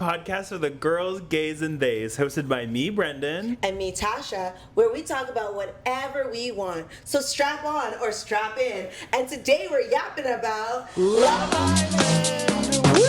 podcast for the girls, gays, and theys, hosted by me, Brendan. And me, Tasha, where we talk about whatever we want. So strap on or strap in. And today we're yapping about Love Island. Woo!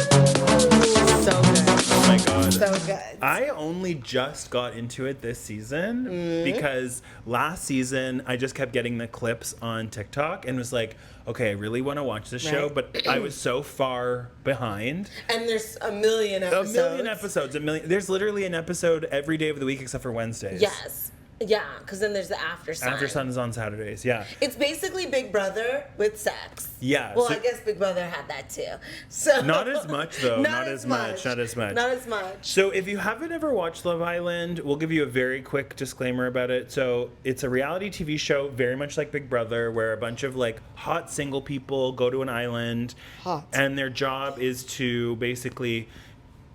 So good. Oh my god. So good. I only just got into it this season because last season I just kept getting the clips on TikTok and was like, okay, I really want to watch this show, but I was so far behind. And there's a million episodes. There's literally an episode every day of the week except for Wednesdays. Yes. Yeah, because then there's the After Sun. After Sun is on Saturdays, yeah. It's basically Big Brother with sex. Yeah. Well, I guess Big Brother had that too. So not as much though. Not as much. Not as much. So if you haven't ever watched Love Island, we'll give you a very quick disclaimer about it. So it's a reality TV show, very much like Big Brother, where a bunch of like hot single people go to an island, and their job is to basically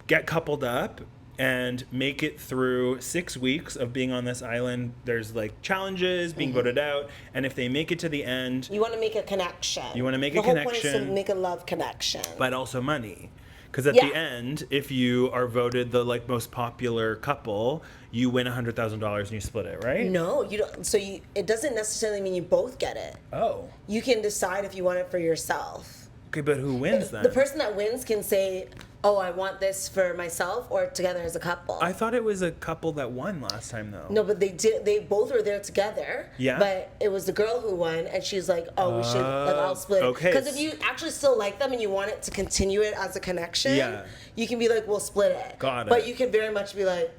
get coupled up and make it through 6 weeks of being on this island. There's like challenges, being voted out, and if they make it to the end, you want to make a connection. The whole point is to make a love connection, but also money. Because at the end, if you are voted the like most popular couple, you win $100,000 and you split it, right? No, you don't. So it doesn't necessarily mean you both get it. Oh. You can decide if you want it for yourself. Okay, but who wins then? The person that wins can say, oh, I want this for myself or together as a couple. I thought it was a couple that won last time, though. No, but they both were there together. Yeah. But it was the girl who won, and she's like, oh, we should, like, I'll split it. Okay. Because if you actually still like them and you want it to continue it as a connection, you can be like, we'll split it. Got it. But you can very much be like,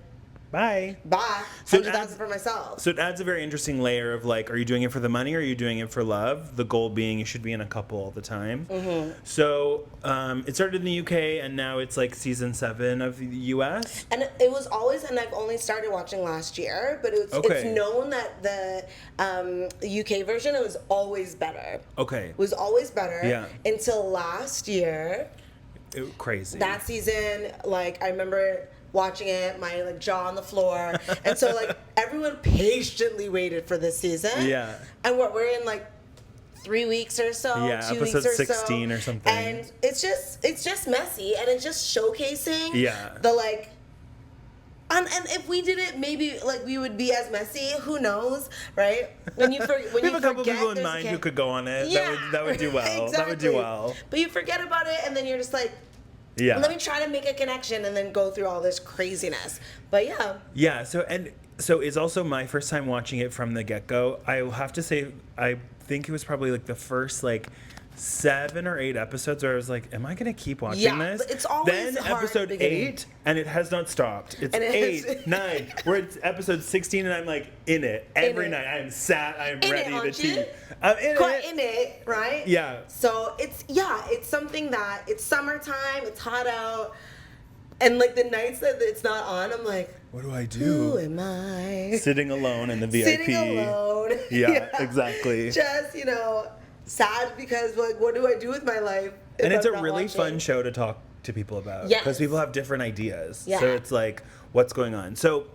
bye. So 100,000 for myself. So it adds a very interesting layer of like, are you doing it for the money or are you doing it for love? The goal being you should be in a couple all the time. Mm-hmm. So it started in the UK and now it's like season 7 of the US. And it was always, and I've only started watching last year, but it's known that the UK version, it was always better. Okay. It was always better. Yeah. Until last year. It was crazy. That season, like, I remember watching it, my like jaw on the floor, and so like everyone patiently waited for this season. Yeah. And we're in like 3 weeks or so. Yeah, 2 weeks episode or 16 or something. And it's just messy, and it's just showcasing. Yeah. The like. And if we did it, maybe like we would be as messy. Who knows, right? When you we have a couple people in mind who could go on it. Yeah, that would do well. Exactly. That would do well. But you forget about it, and then you're just like, yeah. Let me try to make a connection and then go through all this craziness. But yeah. Yeah, so it's also my first time watching it from the get-go. I will have to say, I think it was probably like the first like 7 or 8 episodes where I was like, am I going to keep watching this? It's always then hard episode 8, and it has not stopped. It's 8, 9, we're at episode 16, and I'm like in it every night. I am sat, I am ready to tea. I'm in it, right? Yeah. So it's something that it's summertime, it's hot out, and like the nights that it's not on, I'm like, what do I do? Who am I? Sitting alone in the VIP. Sitting alone. Yeah, exactly. Just, sad because like, what do I do with my life? And it's a really fun show to talk to people about. Because people have different ideas. Yeah. So it's like, what's going on? So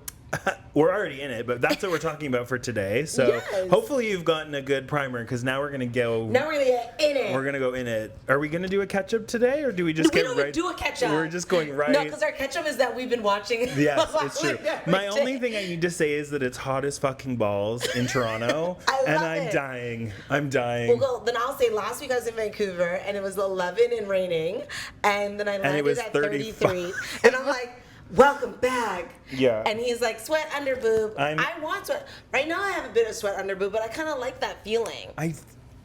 we're already in it, but that's what we're talking about for today. So hopefully you've gotten a good primer because now we're going to go. Now we're going to get in it. We're going to go in it. Are we going to do a catch up today or do we just we don't do a catch up. We're just going right. No, because our catch up is that we've been watching. Yes, it's true. My only thing I need to say is that it's hot as fucking balls in Toronto. I'm dying. I'm dying. Then I'll say last week I was in Vancouver and it was 11 and raining. And then I landed at 33. And I'm like, welcome back. Yeah. And he's like, sweat under boob. I want sweat. Right now I have a bit of sweat under boob, but I kind of like that feeling.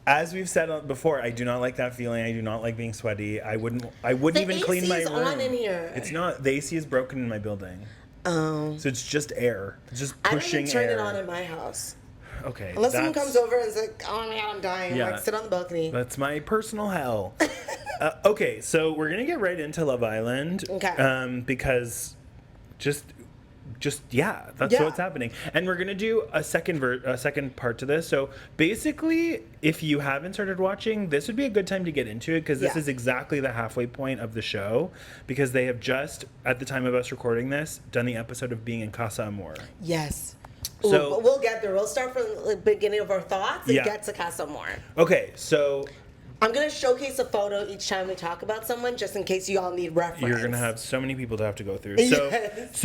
As we've said before, I do not like that feeling. I do not like being sweaty. I wouldn't even clean my room. The AC is on in here. It's not. The AC is broken in my building. Oh. So it's just air. It's just pushing air. I don't even turn it on in my house. Okay. Unless someone comes over and is like, oh my God, I'm dying. I'm like, sit on the balcony. That's my personal hell. Okay, so we're going to get right into Love Island. Okay. Because just that's what's happening, and we're gonna do a second part to this. So basically, if you haven't started watching, this would be a good time to get into it because this is exactly the halfway point of the show, because they have just, at the time of us recording this, done the episode of being in Casa Amor. Yes. So but we'll get there. We'll start from the beginning of our thoughts and get to Casa Amor. Okay, so I'm going to showcase a photo each time we talk about someone, just in case you all need reference. You're going to have so many people to have to go through. Yes.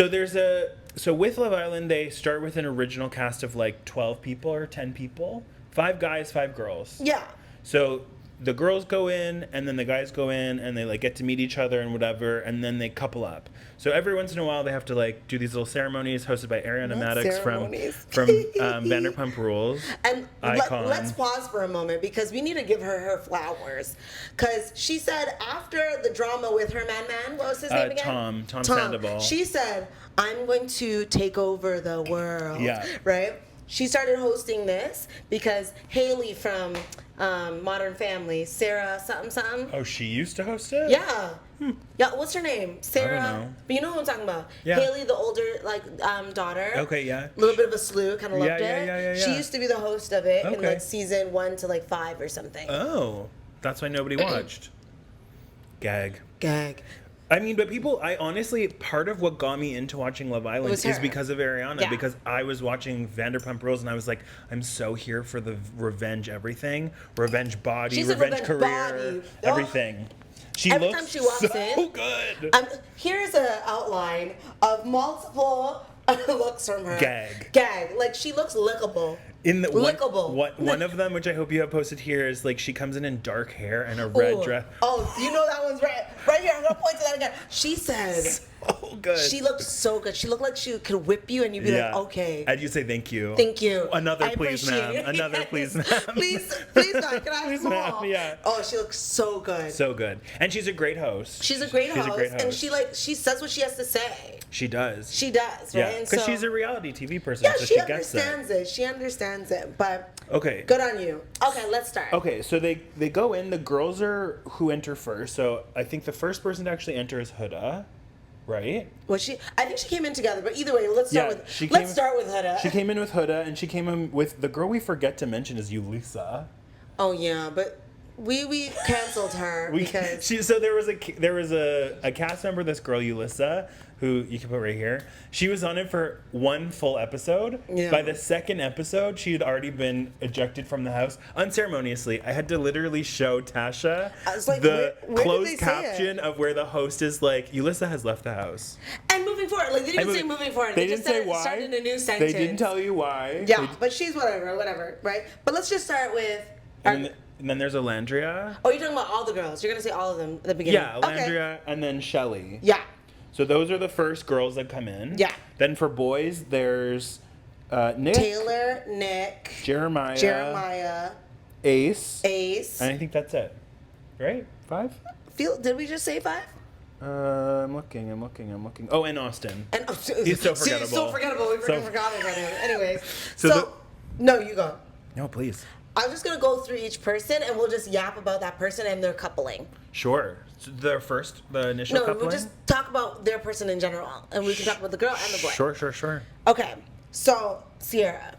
So with Love Island, they start with an original cast of like 12 people or 10 people. 5 guys, 5 girls. Yeah. So the girls go in, and then the guys go in, and they like get to meet each other and whatever, and then they couple up. So every once in a while, they have to like do these little ceremonies hosted by Ariana Madix from Vanderpump Rules. And Icon. let's pause for a moment because we need to give her flowers. Because she said after the drama with her man, what was his name again? Tom Sandoval. She said, "I'm going to take over the world." Yeah. Right. She started hosting this because Haley from Modern Family, Sarah something. Oh, she used to host it? Yeah. Yeah, what's her name? Sarah. I don't know. But you know who I'm talking about. Yeah. Haley, the older daughter. Okay, yeah. A little bit of a slew, kind of loved it. Yeah. She used to be the host of it in Okay. like season 1 to like 5 or something. Oh, that's why nobody watched. Gag. I mean, but I honestly, part of what got me into watching Love Island is because of Ariana. Yeah. Because I was watching Vanderpump Rules and I was like, I'm so here for the revenge everything. Revenge body, She's a revenge revenge career, body. everything. She Every looks time she walks so in, good. Here's an outline of multiple looks from her. Gag. Like, she looks lickable. In the lickable. One of them, which I hope you have posted here, is like she comes in dark hair and a red dress. Oh, you know that one's right. Right here, I'm gonna point to that again. She said, "So good." She looked so good. She looked like she could whip you, and you'd be like, "Okay." And you say, "Thank you." Thank you. Another, I please, appreciate ma'am. it. Another, Yes. please, ma'am. Please, God, can I have Please, some ma'am. more? Yeah. Oh, she looks so good. So good, and she's a great host. She's a great host, and she says what she has to say. She does. She does, right? Yeah, because she's a reality TV person, Yeah, so she gets understands it. She understands it, but okay. Good on you. Okay, let's start. Okay, so they go in. The girls are who enter first. So I think the first person to actually enter is Huda, right? Was she? I think she came in together, but either way, let's start with Huda. She came in with Huda, and she came in with the girl we forget to mention is Yulisa. Oh yeah, but we canceled her because so there was a cast member, this girl Yulisa, who you can put right here. She was on it for one full episode. Yeah. By the second episode, she had already been ejected from the house unceremoniously. I had to literally show Tasha the closed caption of where the host is like, Yulisa has left the house. And moving forward, like they didn't say moving forward. They just didn't say said, why. Started a new sentence. They didn't tell you why. Yeah, but she's whatever, right? But let's just start with. And then there's Alandria. Oh, you're talking about all the girls. You're gonna say all of them at the beginning. Yeah, Alandria, and then Shelly. Yeah. So those are the first girls that come in. Yeah. Then for boys, there's Nick, Taylor, Nick, Jeremiah, Ace, and I think that's it. Right? 5? Did we just say 5? I'm looking. Oh, and Austin. And he's so forgettable. He's so forgettable. We forgot about him. Anyways, So no, you go. No, please. I'm just gonna go through each person, and we'll just yap about that person and their coupling. Sure. So the initial coupling? No, we'll just talk about their person in general, and we can talk about the girl and the boy. Sure. Okay, so Sierra.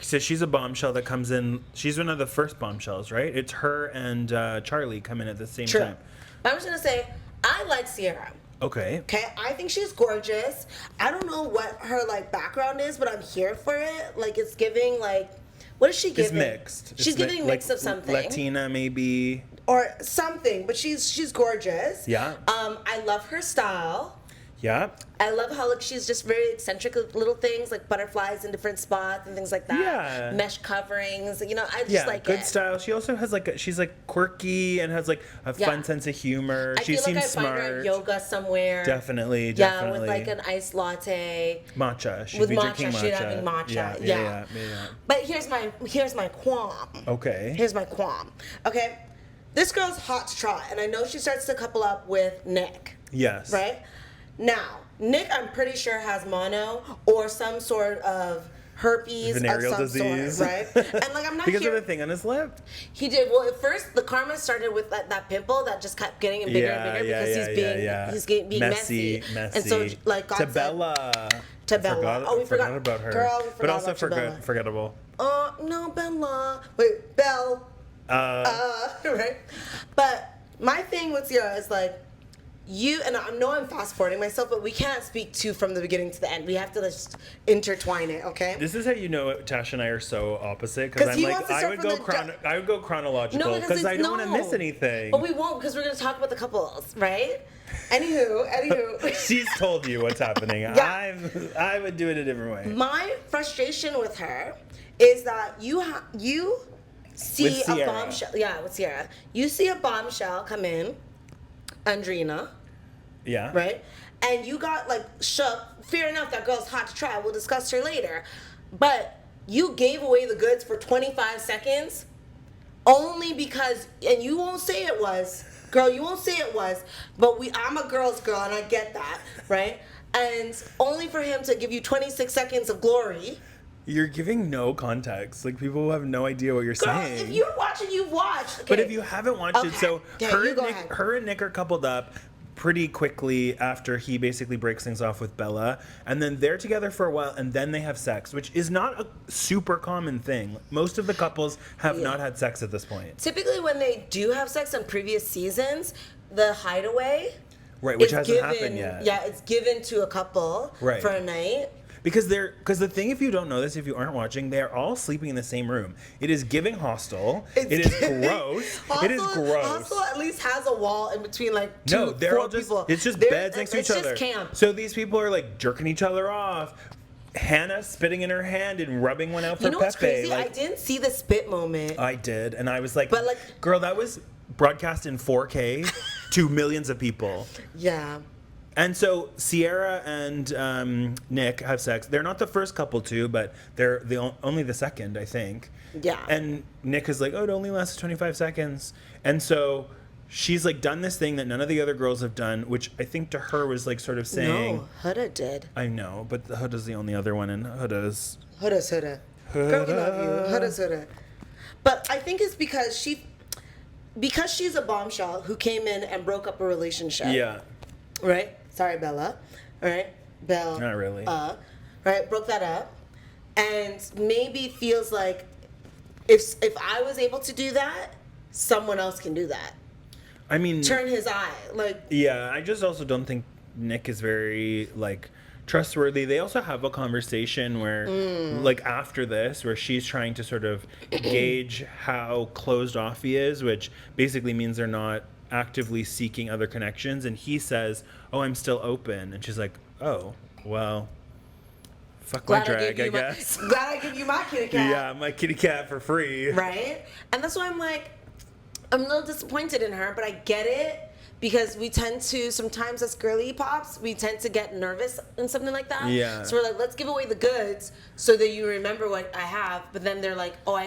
So she's a bombshell that comes in. She's one of the first bombshells, right? It's her and Charlie come in at the same time. I'm just gonna say I like Sierra. Okay. I think she's gorgeous. I don't know what her background is, but I'm here for it. Like it's giving what is she giving? It's mixed. She's giving mix of something. Latina maybe. Or something, but she's gorgeous. Yeah. I love her style. Yeah. I love how she's just very eccentric with little things like butterflies in different spots and things like that. Yeah. Mesh coverings. I just like good it. style. She also has she's quirky and has a fun sense of humor. She seems smart. Find her at yoga somewhere. Definitely. Yeah, with an iced latte. Matcha. She'd with be matcha, drinking matcha. she'd having matcha. Yeah. But here's my qualm. Okay. Here's my qualm. Okay. This girl's hot to trot, and I know she starts to couple up with Nick. Yes. Right? Now, Nick, I'm pretty sure has mono or some sort of herpes venereal of some disease, sort, right? And I'm not because of the thing on his lip. He did well. At first, the karma started with that pimple that just kept getting bigger and bigger because he's being messy. And so God to Bella. To Bella. We forgot about her. Girl, we forgot but also about forgettable. No, Bella. Wait, Belle. Right? But my thing with Sierra is and I know I'm fast forwarding myself, but we can't speak to from the beginning to the end. We have to just intertwine it, okay? This is how you know Tasha and I are so opposite, because I'm he like, wants to I start would from go the I would go chronological because I don't want to miss anything. But we won't, because we're going to talk about the couples, right? Anywho. She's told you what's happening. Yeah. I would do it a different way. My frustration with her is that you see With a Sierra. bombshell. Yeah, with Sierra. You see a bombshell come in, Andrina, Yeah. right? And you got like shook. Fair enough, that girl's hot to try. We'll discuss her later. But you gave away the goods for 25 seconds only because, and you won't say it was, girl, you won't say it was, but I'm a girl's girl and I get that, right? And only for him to give you 26 seconds of glory. You're giving no context. Like, people have no idea what you're Girl, saying. if you're watching, you've watched. Okay. But if you haven't watched it, so Okay, her, you and go Nick, ahead. her and Nick are coupled up pretty quickly after he basically breaks things off with Bella. And then they're together for a while, and then they have sex, which is not a super common thing. Most of the couples have not had sex at this point. Typically, when they do have sex in previous seasons, the hideaway, Right, which is hasn't given, happened yet. Yeah, it's given to a couple Right. for a night. Because the thing, if you don't know this, if you aren't watching, they are all sleeping in the same room. It is giving hostel. It is gross. It is gross. Hostel at least has a wall in between, like, two, No, they're four all just, people. it's just They're- beds next to each other. It's just camp. So these people are like jerking each other off. Hannah spitting in her hand and rubbing one out for You know what's Pepe. crazy? I didn't see the spit moment. I did, and I was like, But, like- girl, that was broadcast in 4K to millions of people. Yeah. And so Sierra and Nick have sex. They're not the first couple to, but they're only the second, I think. Yeah. And Nick is like, oh, it only lasts 25 seconds. And so she's like done this thing that none of the other girls have done, which I think to her was like sort of saying, No, Huda did. I know, but the Huda's the only other one, and Huda's. Huda's Huda. Girl, we love you. Huda's Huda. But I think it's because she's a bombshell who came in and broke up a relationship. Yeah. Right? Sorry, Bella. Right? Bella. Not really. Right? Broke that up. And maybe feels like if I was able to do that, someone else can do that. I mean, Turn his eye. Like, yeah, I just also don't think Nick is very, like, trustworthy. They also have a conversation where, like, after this, where she's trying to sort of gauge how closed off he is, which basically means they're not actively seeking other connections. And he says, oh, I'm still open. And she's like, oh, well, fuck my drag, I guess. Glad I give you my kitty cat. Yeah, my kitty cat for free. Right? And that's why I'm like, I'm a little disappointed in her, but I get it because we tend to, sometimes as girly pops, we tend to get nervous and something like that. Yeah. So we're like, let's give away the goods so that you remember what I have. But then they're like, oh,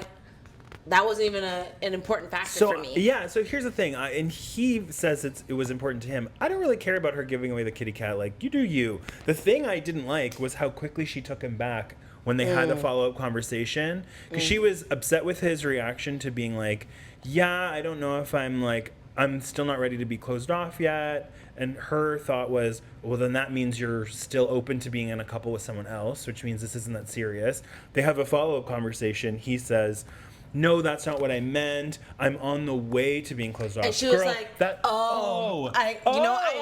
that wasn't even an important factor for me. Yeah, so here's the thing, and he says it was important to him. I don't really care about her giving away the kitty cat. Like, you do you. The thing I didn't like was how quickly she took him back when they had the follow-up conversation. Because she was upset with his reaction to being like, yeah, I don't know if I'm still not ready to be closed off yet. And her thought was, well, then that means you're still open to being in a couple with someone else, which means this isn't that serious. They have a follow-up conversation. He says, no, that's not what I meant. I'm on the way to being closed off. And she was Girl, like, I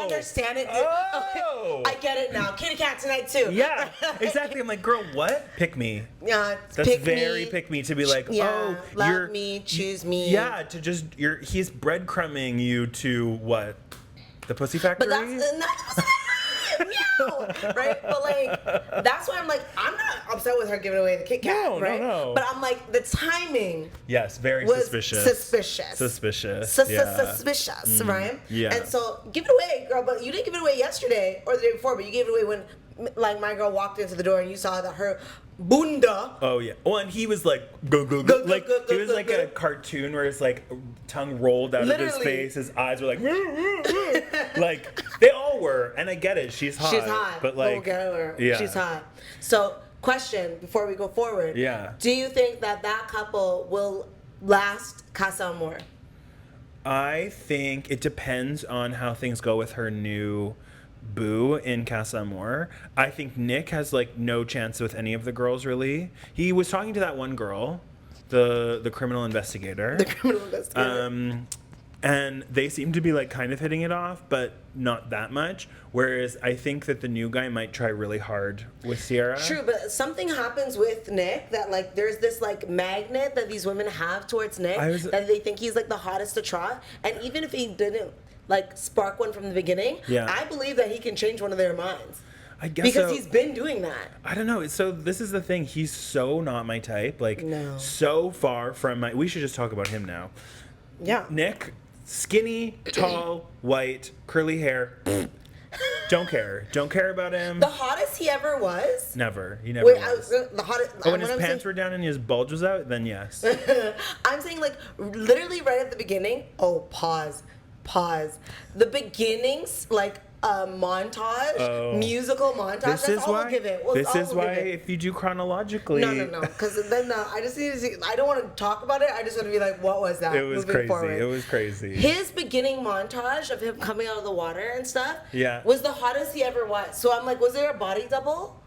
understand it. Oh. I get it now. Kitty cat tonight too. Yeah, exactly. I'm like, girl, what? Pick me. Yeah, That's very pick me to be like, yeah, oh, love me, choose me. Yeah, to just he's breadcrumbing you to what? The Pussy Factory? But that's meow, right? But like, that's why I'm like, I'm not upset with her giving away the Kit Kat, No, right? no. But I'm like, the timing Yes, very was suspicious. Suspicious, right? Yeah. And so, give it away, girl. But you didn't give it away yesterday or the day before. But you gave it away when, like, my girl walked into the door and you saw that her bunda. Oh yeah. Well, and he was like, go go go, like go, he was go, like go. a cartoon where his like tongue rolled out of his Literally. face, his eyes were like, like they all were, and I get it. She's hot. She's hot. But like, we'll get her. yeah. She's hot. So, question before we go forward. Yeah. Do you think that couple will last Casa Amor? I think it depends on how things go with her new boo in Casa Amor. I think Nick has like no chance with any of the girls really. He was talking to that one girl, the criminal investigator. The criminal investigator. And they seem to be like kind of hitting it off, but not that much. Whereas I think that the new guy might try really hard with Sierra. True, but something happens with Nick that like there's this like magnet that these women have towards Nick that they think he's like the hottest to trot. And even if he didn't like spark one from the beginning, I believe that he can change one of their minds. I guess because he's been doing that. I don't know. So this is the thing. He's so not my type. Like so far from my. We should just talk about him now. Yeah. Nick. Skinny, tall, white, curly hair. Don't care. Don't care about him. The hottest he ever was? Never. He never was. The hottest. Oh, when his pants were down and his bulge was out, then yes. I'm saying like literally right at the beginning. Oh, pause. The beginnings, like montage, musical montage. That's all we'll give it. This is why if you do chronologically. No. Because then I just need to see. I don't want to talk about it. I just want to be like, what was that? It was crazy. Forward. It was crazy. His beginning montage of him coming out of the water and stuff. Yeah. Was the hottest he ever was. So I'm like, was there a body double?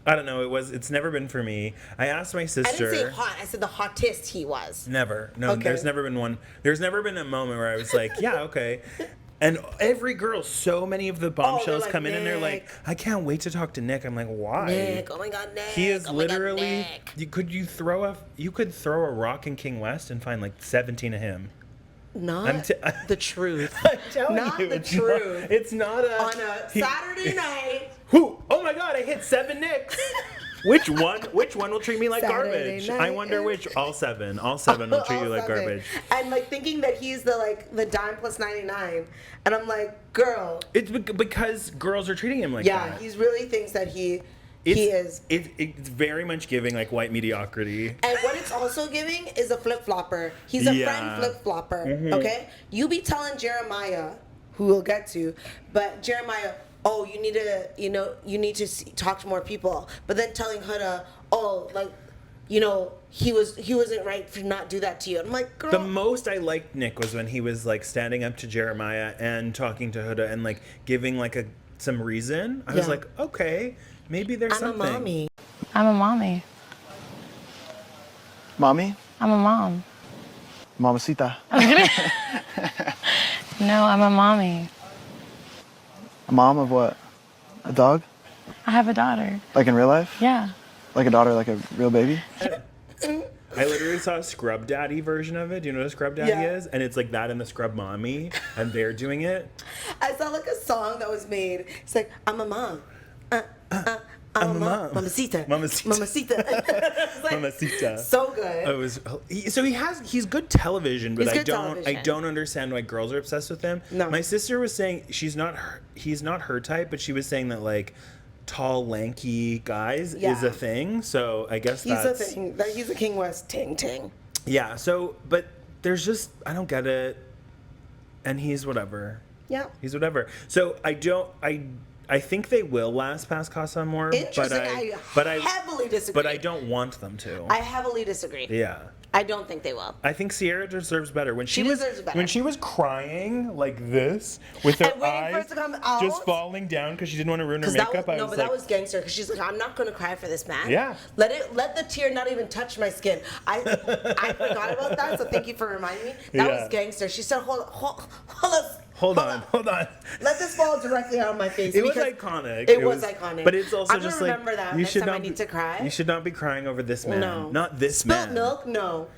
I don't know. It's never been for me. I asked my sister. I didn't say hot. I said the hottest he was. Never. No. Okay. There's never been one. There's never been a moment where I was like, yeah, okay. And every girl, so many of the bombshells come in and they're like, I can't wait to talk to Nick. I'm like, why? Nick, oh my God, Nick. He is literally, you could throw a rock in King West and find like 17 of him. Not the truth. I'm telling not you, the truth. It's not a... On a Saturday night. Oh my God, I hit 7 Nicks. Which one will treat me like Saturday garbage? night. I wonder which. All seven will treat you like garbage. And like thinking that he's the dime plus 99, and I'm like, girl. It's because girls are treating him like that. Yeah, he really thinks that he is. It's very much giving like white mediocrity. And what it's also giving is a flip flopper. He's a friend flip flopper. Mm-hmm. Okay, you be telling Jeremiah, who we'll get to, but Jeremiah. Oh, you need to talk to more people. But then telling Huda, he wasn't right to not do that to you. I'm like, girl. The most I liked Nick was when he was like standing up to Jeremiah and talking to Huda and like giving like some reason. I was like, okay, maybe there's something. I'm a mommy. I'm a mommy. Mommy? I'm a mom. Mamacita. No, I'm a mommy. A mom of what? A dog? I have a daughter. Like in real life? Yeah. Like a daughter, like a real baby? I literally saw a Scrub Daddy version of it. Do you know what a Scrub Daddy is? And it's like that and the Scrub Mommy, and they're doing it. I saw like a song that was made. It's like, I'm a mom. I'm a mom. Mamacita. Mamacita. Like, Mamacita. So good. He's good television, but I don't understand why girls are obsessed with him. No. My sister was saying he's not her type, but she was saying that like tall, lanky guys is a thing. So I guess he's a thing. He's a King West ting. Yeah. So, but there's just I don't get it, and he's whatever. Yeah. He's whatever. So I think they will last past Casa Amor, but I heavily disagree. But I don't want them to. I heavily disagree. Yeah. I don't think they will. I think Sierra deserves better. When she deserves better. When she was crying like this with her eyes just falling down because she didn't want to ruin her makeup. That was gangster because she's like, I'm not going to cry for this man. Yeah. Let the tear not even touch my skin. I forgot about that, so thank you for reminding me. That was gangster. She said, Hold on. Let this fall directly out of my face. It was iconic. It was iconic. But it's also just like remember that next time I need to cry. You should not be crying over this man. No. Not this man. Spilt milk? No.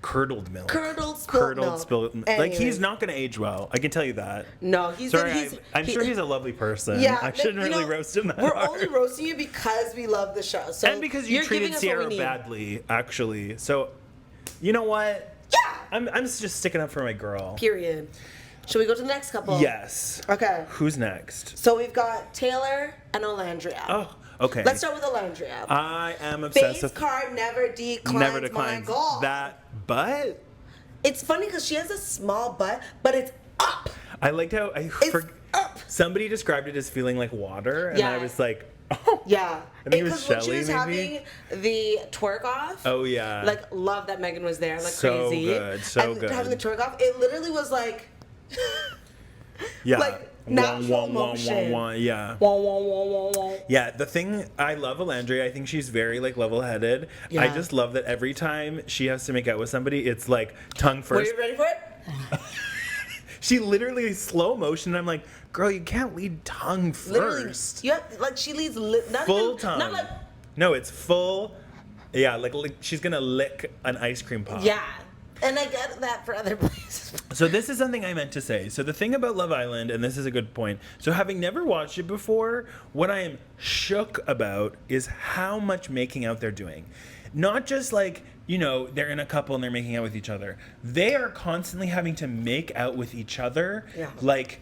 Curdled milk. Curdled spilled milk. Like he's not going to age well. I can tell you that. No, I'm sure he's a lovely person. Yeah, I shouldn't really roast him that We're hard. only roasting you because we love the show. So and because you treated Sierra badly, actually. So, you know what? Yeah. I'm just sticking up for my girl. Period. Should we go to the next couple? Yes. Okay. Who's next? So we've got Taylor and Olandria. Oh, okay. Let's start with Olandria. I am obsessed with... Face card never declines. My God. That butt? It's funny because she has a small butt, but it's up. I liked how... up. Somebody described it as feeling like water, and I was like... Oh. Yeah. I think it was Shelly, when she was having the twerk off. Oh, yeah. Like, love that Megan was there. Like, so crazy. So good. Having the twerk off, it literally was like... Yeah. Like natural motion. Yeah. Yeah, the thing, I love Alandria. I think she's very like level-headed. Yeah. I just love that every time she has to make out with somebody, it's like tongue first. Are you ready for it? She literally slow motion. I'm like, girl, you can't lead tongue Literally, first. you have, like she leads not Full even, tongue. Not like No, it's full. Yeah, like she's gonna lick an ice cream pop. yeah. And I get that for other places. So this is something I meant to say. So the thing about Love Island, and this is a good point. So having never watched it before, what I am shook about is how much making out they're doing. Not just like, you know, they're in a couple and they're making out with each other. They are constantly having to make out with each other. Yeah. Like,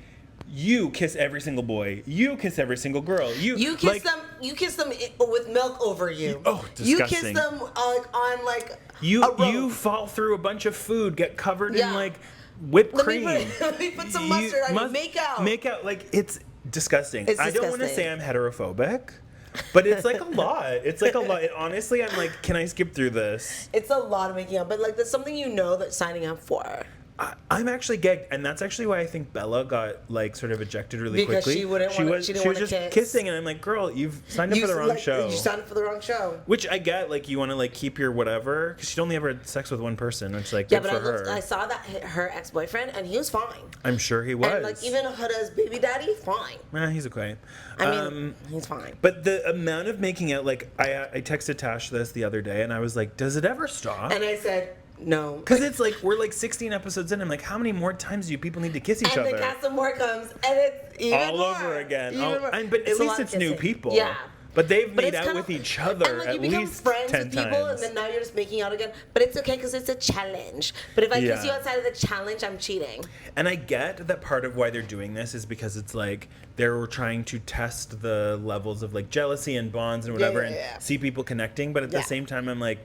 you kiss every single boy. You kiss every single girl. You kiss them. You kiss them with milk over you. Oh, You kiss disgusting. them on like You a rope. you fall through a bunch of food, get covered Yeah. in like whipped Let me cream. let me put some mustard on you. Make out. Make out, like it's disgusting. It's I don't want to disgusting. say I'm heterophobic, but it's like a lot. It's like a lot. Honestly, I'm like, can I skip through this? It's a lot of making out, but like there's something you know that signing up for. I'm actually gagged, and that's actually why I think Bella got like sort of ejected really Because quickly. she wouldn't wanna- she didn't was wanna just kiss. kissing, and I'm like, girl, you've signed up for the wrong show. You signed up for the wrong show. Which I get, like you want to like keep your whatever, because she'd only ever had sex with one person, which like Yeah, good but for her. I saw that her ex-boyfriend, and he was fine. I'm sure he was. And like even Huda's baby daddy, fine. He's okay. I mean, he's fine. But the amount of making out, like I texted Tash this the other day, and I was like, does it ever stop? And I said no. Because it's like we're like 16 episodes in. I'm like, how many more times do people need to kiss each And other? the cast of more comes, and it's even all more. over again. Even more. But at It's a least lot of it's new kissing. people. Yeah. But they've But made it's out kind with of- each other and like at you become least friends 10 with people, times. and then now you're just making out again. But it's okay because it's a challenge. But if I kiss you Yeah. outside of the challenge, I'm cheating. And I get that part of why they're doing this is because it's like they're trying to test the levels of like jealousy and bonds and whatever yeah. and see people connecting. But at the Yeah. same time, I'm like,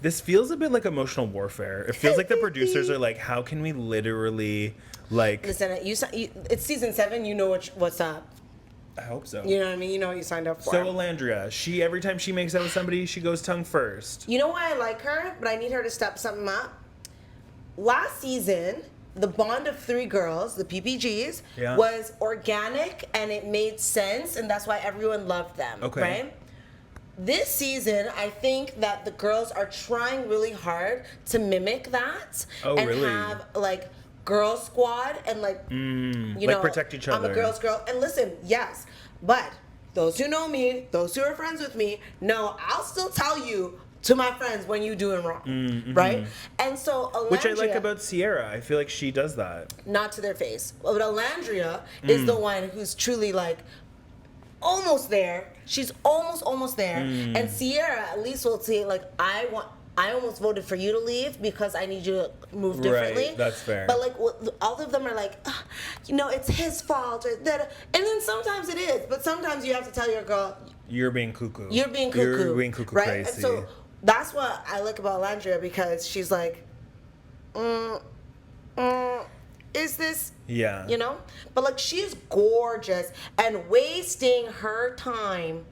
this feels a bit like emotional warfare. It feels like the producers are like, how can we literally like? Listen, it's season 7. You know what's up. I hope so. You know what I mean? You know what you signed up for. So Alandria, she every time she makes out with somebody, she goes tongue first. You know why I like her, but I need her to step something up? Last season, the bond of 3 girls, the PPGs, Yeah. was organic and it made sense, and that's why everyone loved them. Okay. Right? This season, I think that the girls are trying really hard to mimic that Oh, and really? have like girl squad and like you like know protect each I'm a other. girl's girl. And listen, yes, but those who know me, those who are friends with me, know I'll still tell you to my friends when you're doing wrong, right? And so Alandria, Which I like about Sierra. I feel like she does that. not to their face, but Alandria is the one who's truly like almost there. She's almost there. And Sierra at least will say like, I almost voted for you to leave because I need you to move differently. Right, that's fair. But like all of them are like, you know, it's his fault or that. And then sometimes it is, but sometimes you have to tell your girl, You're being cuckoo. you're being cuckoo. You're being cuckoo right? crazy. And so that's what I like about Landria, because she's like, is this, yeah. you know? But like she's gorgeous and wasting her time.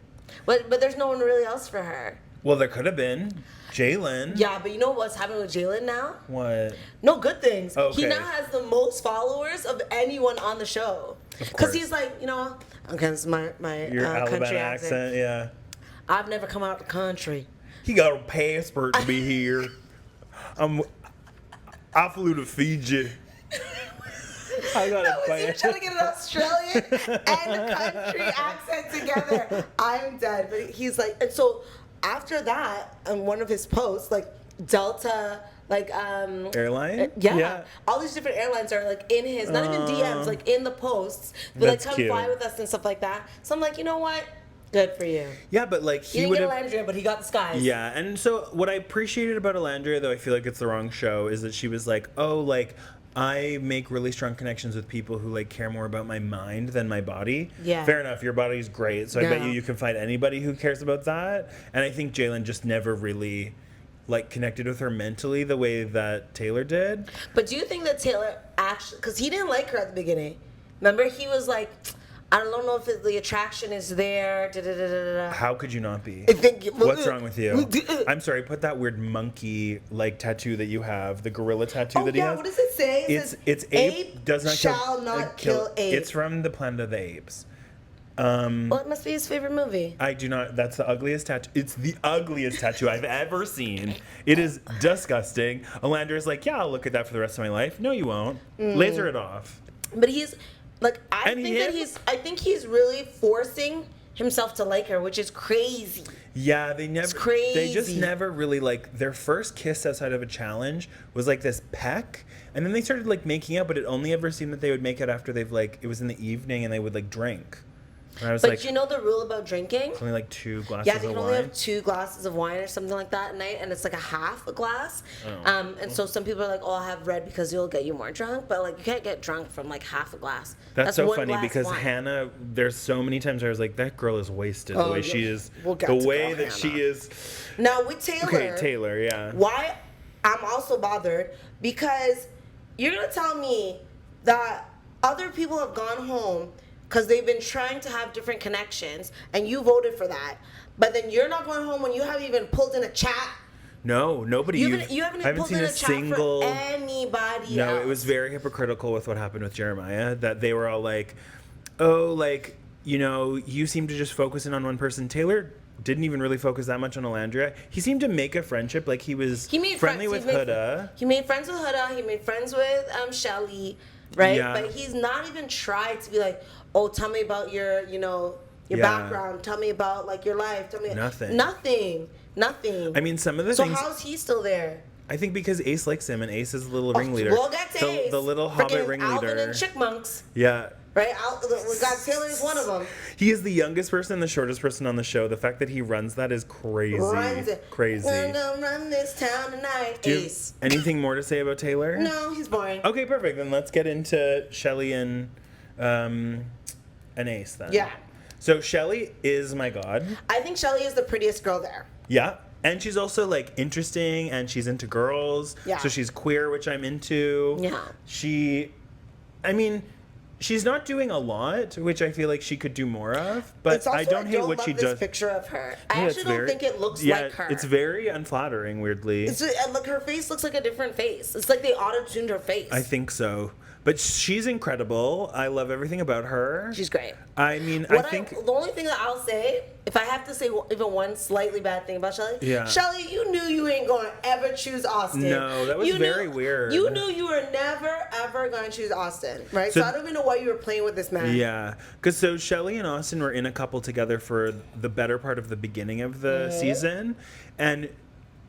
But there's no one really else for her. Well, there could have been Jalen. Yeah, but you know what's happening with Jalen now? What? No good things. Okay. He now has the most followers of anyone on the show. course. Because he's like, you know, okay, this is my Your Alabama country accent, yeah. I've never come out of the country. He got a passport to be here. I flew to Fiji. I got a Was you trying to get an Australian and a country accent together? I'm dead. But he's like, and so after that, on one of his posts, like Delta, like Airline? yeah, all these different airlines are like in his, not even DMs, like in the posts. They're like, That's come cute. fly with us and stuff like that. So I'm like, you know what? Good for you. Yeah, but like He he didn't would get have. Alandria, but he got the skies. Yeah, and so what I appreciated about Alandria, though I feel like it's the wrong show, is that she was like, oh, like, I make really strong connections with people who like care more about my mind than my body. Yeah. Fair enough, your body's great, so I bet Yeah. you can find anybody who cares about that. And I think Jalen just never really like connected with her mentally the way that Taylor did. But do you think that Taylor actually, because he didn't like her at the beginning. Remember, he was like, I don't know if the attraction is there. Da, da, da, da, da. How could you not be? I think- What's wrong with you? I'm sorry, put that weird monkey like tattoo that you have, the gorilla tattoo Oh that he yeah, has. what does it say? It It's says, ape does not shall not kill ape. It's from the Planet of the Apes. What must be his favorite movie? I do not. That's the ugliest tattoo. It's the ugliest tattoo I've ever seen. It is disgusting. Alandra's like, yeah, I'll look at that for the rest of my life. No, you won't. Laser it off. But he's like, I And think he's really forcing himself to like her, which is crazy. Yeah, they never. It's crazy. They just never really like their first kiss outside of a challenge was like this peck, and then they started like making out. But it only ever seemed that they would make out after they've like it was in the evening and they would like drink. And I was But like, you know the rule about drinking? it's only like 2 glasses Yeah, they of can wine. only have 2 glasses of wine or something like that at night, and it's like a half a glass. Oh. And so some people are like, "Oh, I'll have red because it'll get you more drunk," but like you can't get drunk from like half a glass. That's so one funny glass because wine. Hannah, there's so many times where I was like, that girl is wasted. The Oh, way yeah. she is, We'll get the to way girl that she Hannah. is. Now with Taylor, Okay, Taylor, yeah. why I'm also bothered because you're gonna tell me that other people have gone home because they've been trying to have different connections and you voted for that, but then you're not going home when you haven't even pulled in a chat. No, nobody. You haven't I haven't pulled seen in a a chat single. for anybody No, else. it was very hypocritical with what happened with Jeremiah. That they were all like, "Oh, like you seem to just focus in on one person." Taylor didn't even really focus that much on Alandria. He seemed to make a friendship. Like he was friendly with Huda. He made friends with Huda. He made friends with Shelly, right? Yeah. But he's not even tried to be like, "Oh, tell me about your your Yeah. background. Tell me about like your life. Tell me Nothing. Nothing. I mean, some of the So things. how's he still there? I think because Ace likes him, and Ace is the little ringleader. We'll get to the, Ace. the little Freaking hobbit ringleader. Alvin and Chickmunks, Yeah. right? We got Taylor is one of them. He is the youngest person, the shortest person on the show. The fact that he runs that is crazy. Runs it. Crazy. We're gonna run this town tonight. Do you have Ace. anything more to say about Taylor? No, he's boring. Okay, perfect. Then let's get into Shelly and Ace then. Yeah. So Shelly is my god. I think Shelly is the prettiest girl there. Yeah. And she's also like interesting and she's into girls. Yeah. So she's queer, which I'm into. Yeah. She's not doing a lot, which I feel like she could do more of. But It's also, I don't hate what love she this does. picture of her. I Yeah, actually don't think it looks yeah, like her. It's very unflattering, weirdly. Look, her face looks like a different face. It's like they auto-tuned her face. I think so. But she's incredible. I love everything about her. She's great. I mean, The only thing that I'll say, if I have to say even one slightly bad thing about Shelly, Yeah. Shelly, you knew you ain't going to ever choose Austin. No, that was very weird. You knew you were never, ever going to choose Austin, right? So- So I don't even know why you were playing with this man. Yeah, because so Shelly and Austin were in a couple together for the better part of the beginning of the season,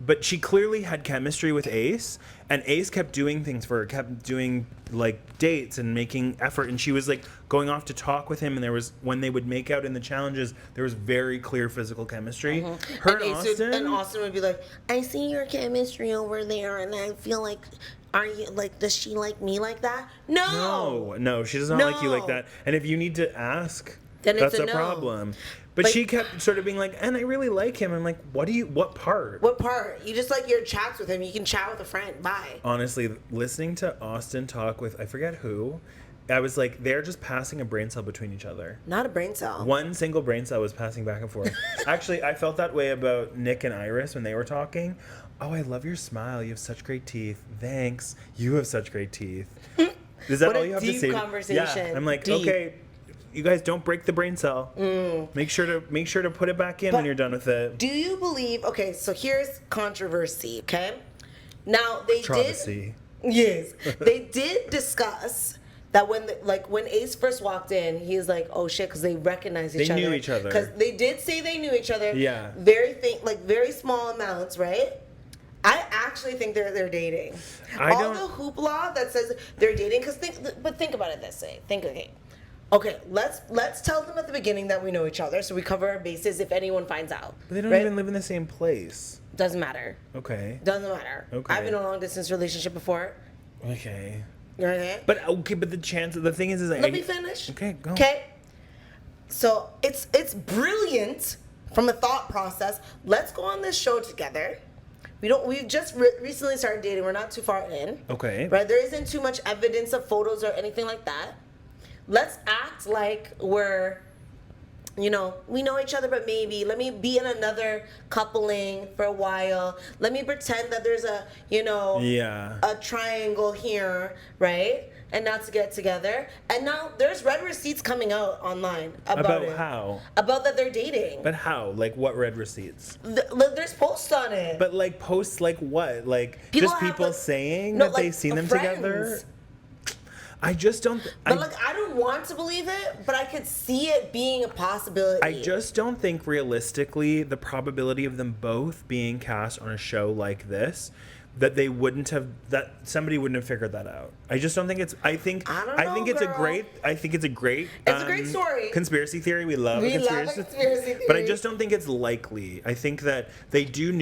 but she clearly had chemistry with Ace, and Ace kept doing things for her, kept doing like dates and making effort, and she was like going off to talk with him, and there was when they would make out in the challenges, there was very clear physical chemistry. Her and Austin would be like, I see your chemistry over there, and I feel like, are you like, does she like me like that? No, she does not like you like that. And if you need to ask, Then that's it's a a no. problem. But she kept sort of being like, and I really like him. I'm like, what part? What part? You just like your chats with him. You can chat with a friend. Bye. Honestly, listening to Austin talk with, I forget who, I was like, they're just passing a brain cell between each other. Not a brain cell. One single brain cell was passing back and forth. Actually, I felt that way about Nick and Iris when they were talking. Oh, I love your smile. You have such great teeth. Thanks. You have such great teeth. Is that What all a you have to deep say? conversation. Yeah. I'm like, Deep. okay, you guys don't break the brain cell. Make sure to put it back in when But you're done with it. Do you believe? Okay, so here's controversy. Okay, now they Controversy. they did discuss that when Ace first walked in, he's like, oh shit, because they recognized each They other. knew each other. Because they did say they knew each other. Yeah. Very small amounts, right? I actually think they're dating. All the hoopla that says they're dating, but think about it this way. Okay, let's tell them at the beginning that we know each other, so we cover our bases if anyone finds out. But they don't right? even live in the same place. Doesn't matter. Okay. Doesn't matter. Okay. I've been in a long distance relationship before. Okay. Okay. But the thing is Let me finish. Okay, go. Okay. So it's brilliant from a thought process. Let's go on this show together. We've just recently started dating. We're not too far in. Okay. Right? There isn't too much evidence of photos or anything like that. Let's act like we're you know, we know each other, but maybe let me be in another coupling for a while. Let me pretend that there's a, you know, a triangle here, right? And not to get together. And now there's red receipts coming out online about it. How? About that they're dating. But how? Like, what red receipts? There's posts on it. But like posts like what? Like People just have, people like, saying no, that like, they've seen them friends. together? I just don't. But I don't want to believe it, but I could see it being a possibility. I just don't think realistically the probability of them both being cast on a show like this, that they wouldn't have, that somebody wouldn't have figured that out. I just don't think it's. I think it's a great. I think it's a great. It's a great story. Conspiracy theory. We love a conspiracy theory. But I just don't think it's likely. I think that they do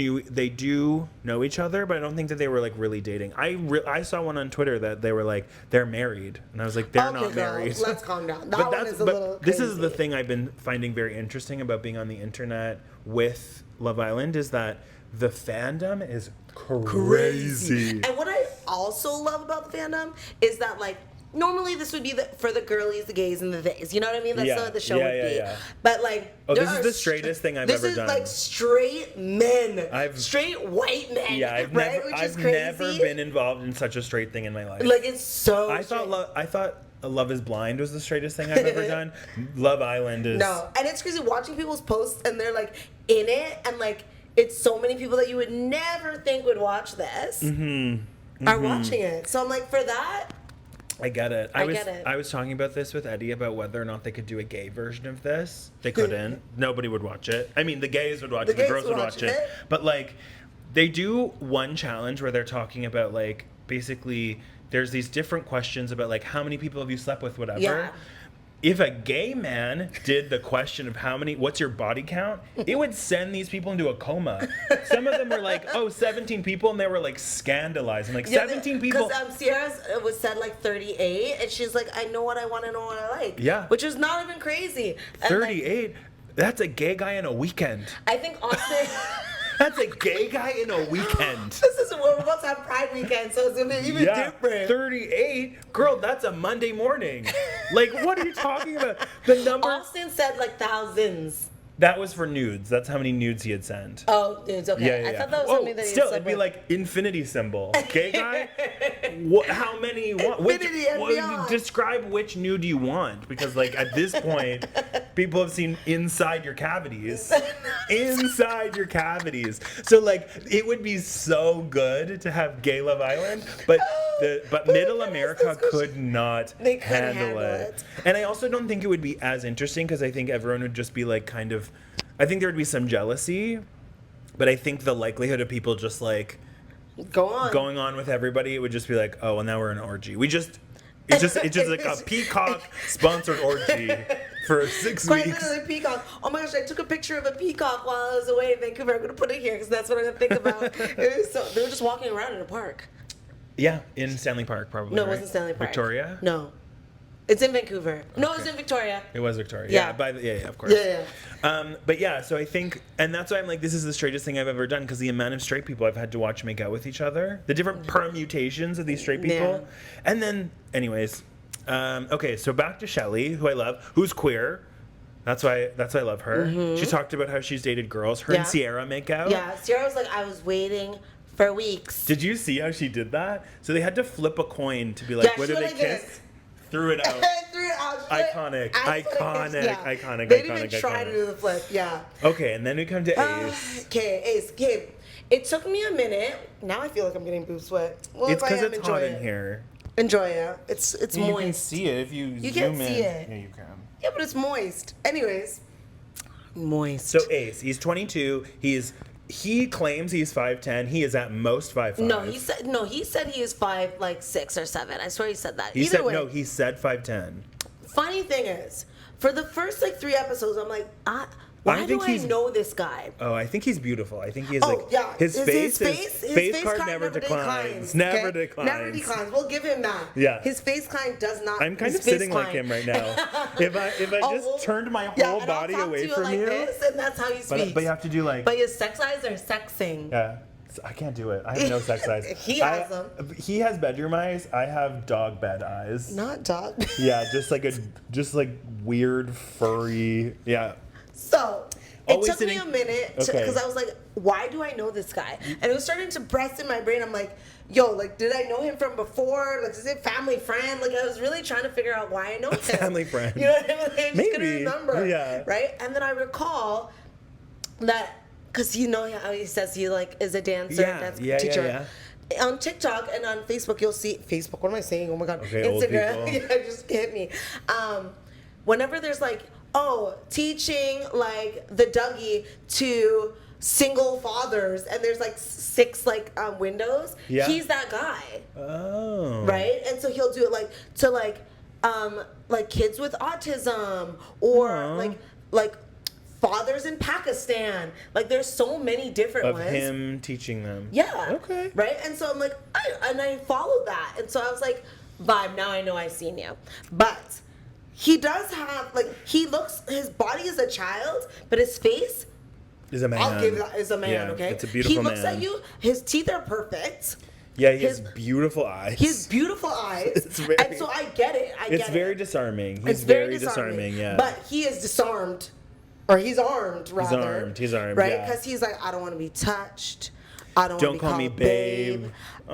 know each other, but I don't think that they were like really dating. I saw one on Twitter that they were like they're married, and I was like they're not married. Let's calm down. That one is a little crazy. This is the thing I've been finding very interesting about being on the internet with Love Island is that the fandom is crazy. And what I also love about the fandom is that, like, normally this would be for the girlies, the gays, and the theys. You know what I mean? That's what the show would be. Yeah. But, like, this is the straightest thing I've ever done. This is, like, straight men. Straight white men. Yeah, I've never been involved in such a straight thing in my life. Like, it's so I thought Love is Blind was the straightest thing I've ever done. Love Island is... No. And it's crazy watching people's posts, and they're, like, in it, and, like, it's so many people that you would never think would watch this are watching it. So I'm like, for that, I get it. I get it. I was talking about this with Eddie about whether or not they could do a gay version of this. They couldn't. Nobody would watch it. I mean, the gays would watch it. The girls would watch it. But like, they do one challenge where they're talking about like basically there's these different questions about like how many people have you slept with, whatever. Yeah. If a gay man did the question of what's your body count, it would send these people into a coma. Some of them were like, 17 people, and they were like scandalized. And like 17 people. Because Sierra's was said like 38, and she's like, I know what I want to know what I like. Yeah. Which is not even crazy. And 38? Like, that's a gay guy in a weekend. I think Austin... That's a gay guy in a weekend. We're about to have Pride weekend, so it's gonna be even different. 38? Girl, that's a Monday morning. Like, what are you talking about? The number... Austin said like thousands. That was for nudes. That's how many nudes he had sent. Oh, nudes, okay. Yeah. I thought that was something that he still, said. It'd be like infinity symbol. Gay guy? How many you want? Infinity and beyond. Describe which nude you want. Because, like, at this point, people have seen inside your cavities. Inside your cavities. So, like, it would be so good to have gay Love Island, but Middle America could not handle it. And I also don't think it would be as interesting because I think everyone would just be, like, kind of... I think there would be some jealousy, but I think the likelihood of people just like going on with everybody, it would just be like, oh, well, now we're in an orgy. It's just like a Peacock sponsored orgy for 6 Quite weeks. literally peacock. Oh my gosh, I took a picture of a peacock while I was away in Vancouver. I'm gonna put it here because that's what I'm gonna think about. They were just walking around in a park. Yeah, in Stanley Park, probably. No, it wasn't Stanley Park. Victoria? No. It's in Vancouver. No, it's in Victoria. It was Victoria. Yeah. Yeah, of course. Yeah. But yeah, so I think, and that's why I'm like, this is the straightest thing I've ever done because the amount of straight people I've had to watch make out with each other, the different permutations of these straight people. Yeah. And then, anyways, okay, so back to Shelley, who I love, who's queer. That's why I love her. She talked about how she's dated girls. Her and Sierra make out. Yeah, Sierra was like, I was waiting for weeks. Did you see how she did that? So they had to flip a coin to be like, whether they kiss. Threw it out. Iconic. They didn't even try to do the flip. Yeah. Okay, and then we come to Ace. Ace. It took me a minute. Now I feel like I'm getting boob sweat. Well, it's because it's hot in here. Enjoy it. It's moist. You can see it if you zoom in. Can't see it. Yeah, you can. Yeah, but it's moist. Anyways. Moist. So Ace, he's 22. He claims he's 5'10". He is at most 5'5". He said he is 5, like 6 or 7. I swear he said that. He said 5'10". Funny thing is, for the first like 3 episodes, I'm like, why do I know this guy? Oh, I think he's beautiful. I think he's his face card never declines. Never declines. We'll give him that. Yeah. His face card does not. I'm kind of sitting like him right now. If I just turned my whole body away from like you, this, and that's how you speak. But you have to do like. But your sex eyes are sexing. Yeah. I can't do it. I have no sex eyes. He has them. He has bedroom eyes. I have dog bed eyes. Not dog. Yeah, just like weird furry. Yeah. So Always it took me sitting- a minute Okay. because I was like, why do I know this guy? And it was starting to press in my brain. I'm like, yo, like, did I know him from before? Like, is it family friend? Like, I was really trying to figure out why I know him. Family friend. You know what I mean? Like, I just couldn't Maybe. remember. Yeah. Right? And then I recall that, because you know how he says he, like, is a dancer, Yeah, dance yeah, teacher. yeah. On TikTok and on Facebook, you'll see Facebook. What am I saying? Oh my God, Okay, old Instagram. people. Yeah, just hit me. Whenever there's like, oh, teaching like the Dougie to single fathers, and there's like 6 like windows. Yeah. He's that guy, Oh. right? And so he'll do it like to like kids with autism or Aw. like fathers in Pakistan. Like there's so many different Of ones. him teaching them. Yeah. Okay. Right? And so I'm like, I followed that. And so I was like, vibe, now I know I've seen you. But he does have, like, his body is a child, but his face, Is a man. I'll give that, is a man, Yeah, okay? it's a beautiful He looks man. at you, his teeth are perfect. Yeah, he has his- beautiful eyes. He has beautiful eyes. It's very- and so I get it. It's very disarming. He's It's very disarming, yeah. But he is disarmed, or he's armed, rather. He's armed, Right? yeah. Because he's like, I don't want to be touched. I don't Don't want to be call me called babe.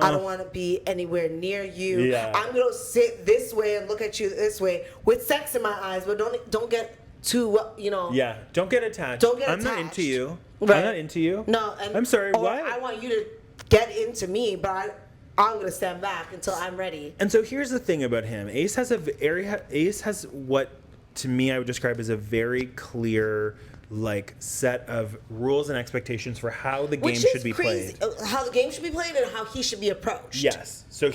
I don't want to be anywhere near you. Yeah. I'm gonna sit this way and look at you this way with sex in my eyes, but don't get too Yeah, don't get attached. Don't get I'm not attached. into you. Right. I'm not into you. No, and, I'm sorry, or what? I want you to get into me, but I'm gonna stand back until I'm ready. And so here's the thing about him. Ace has what to me I would describe as a very clear like set of rules and expectations for how the game Which should is be crazy. played. How the game should be played and how he should be approached. Yes. So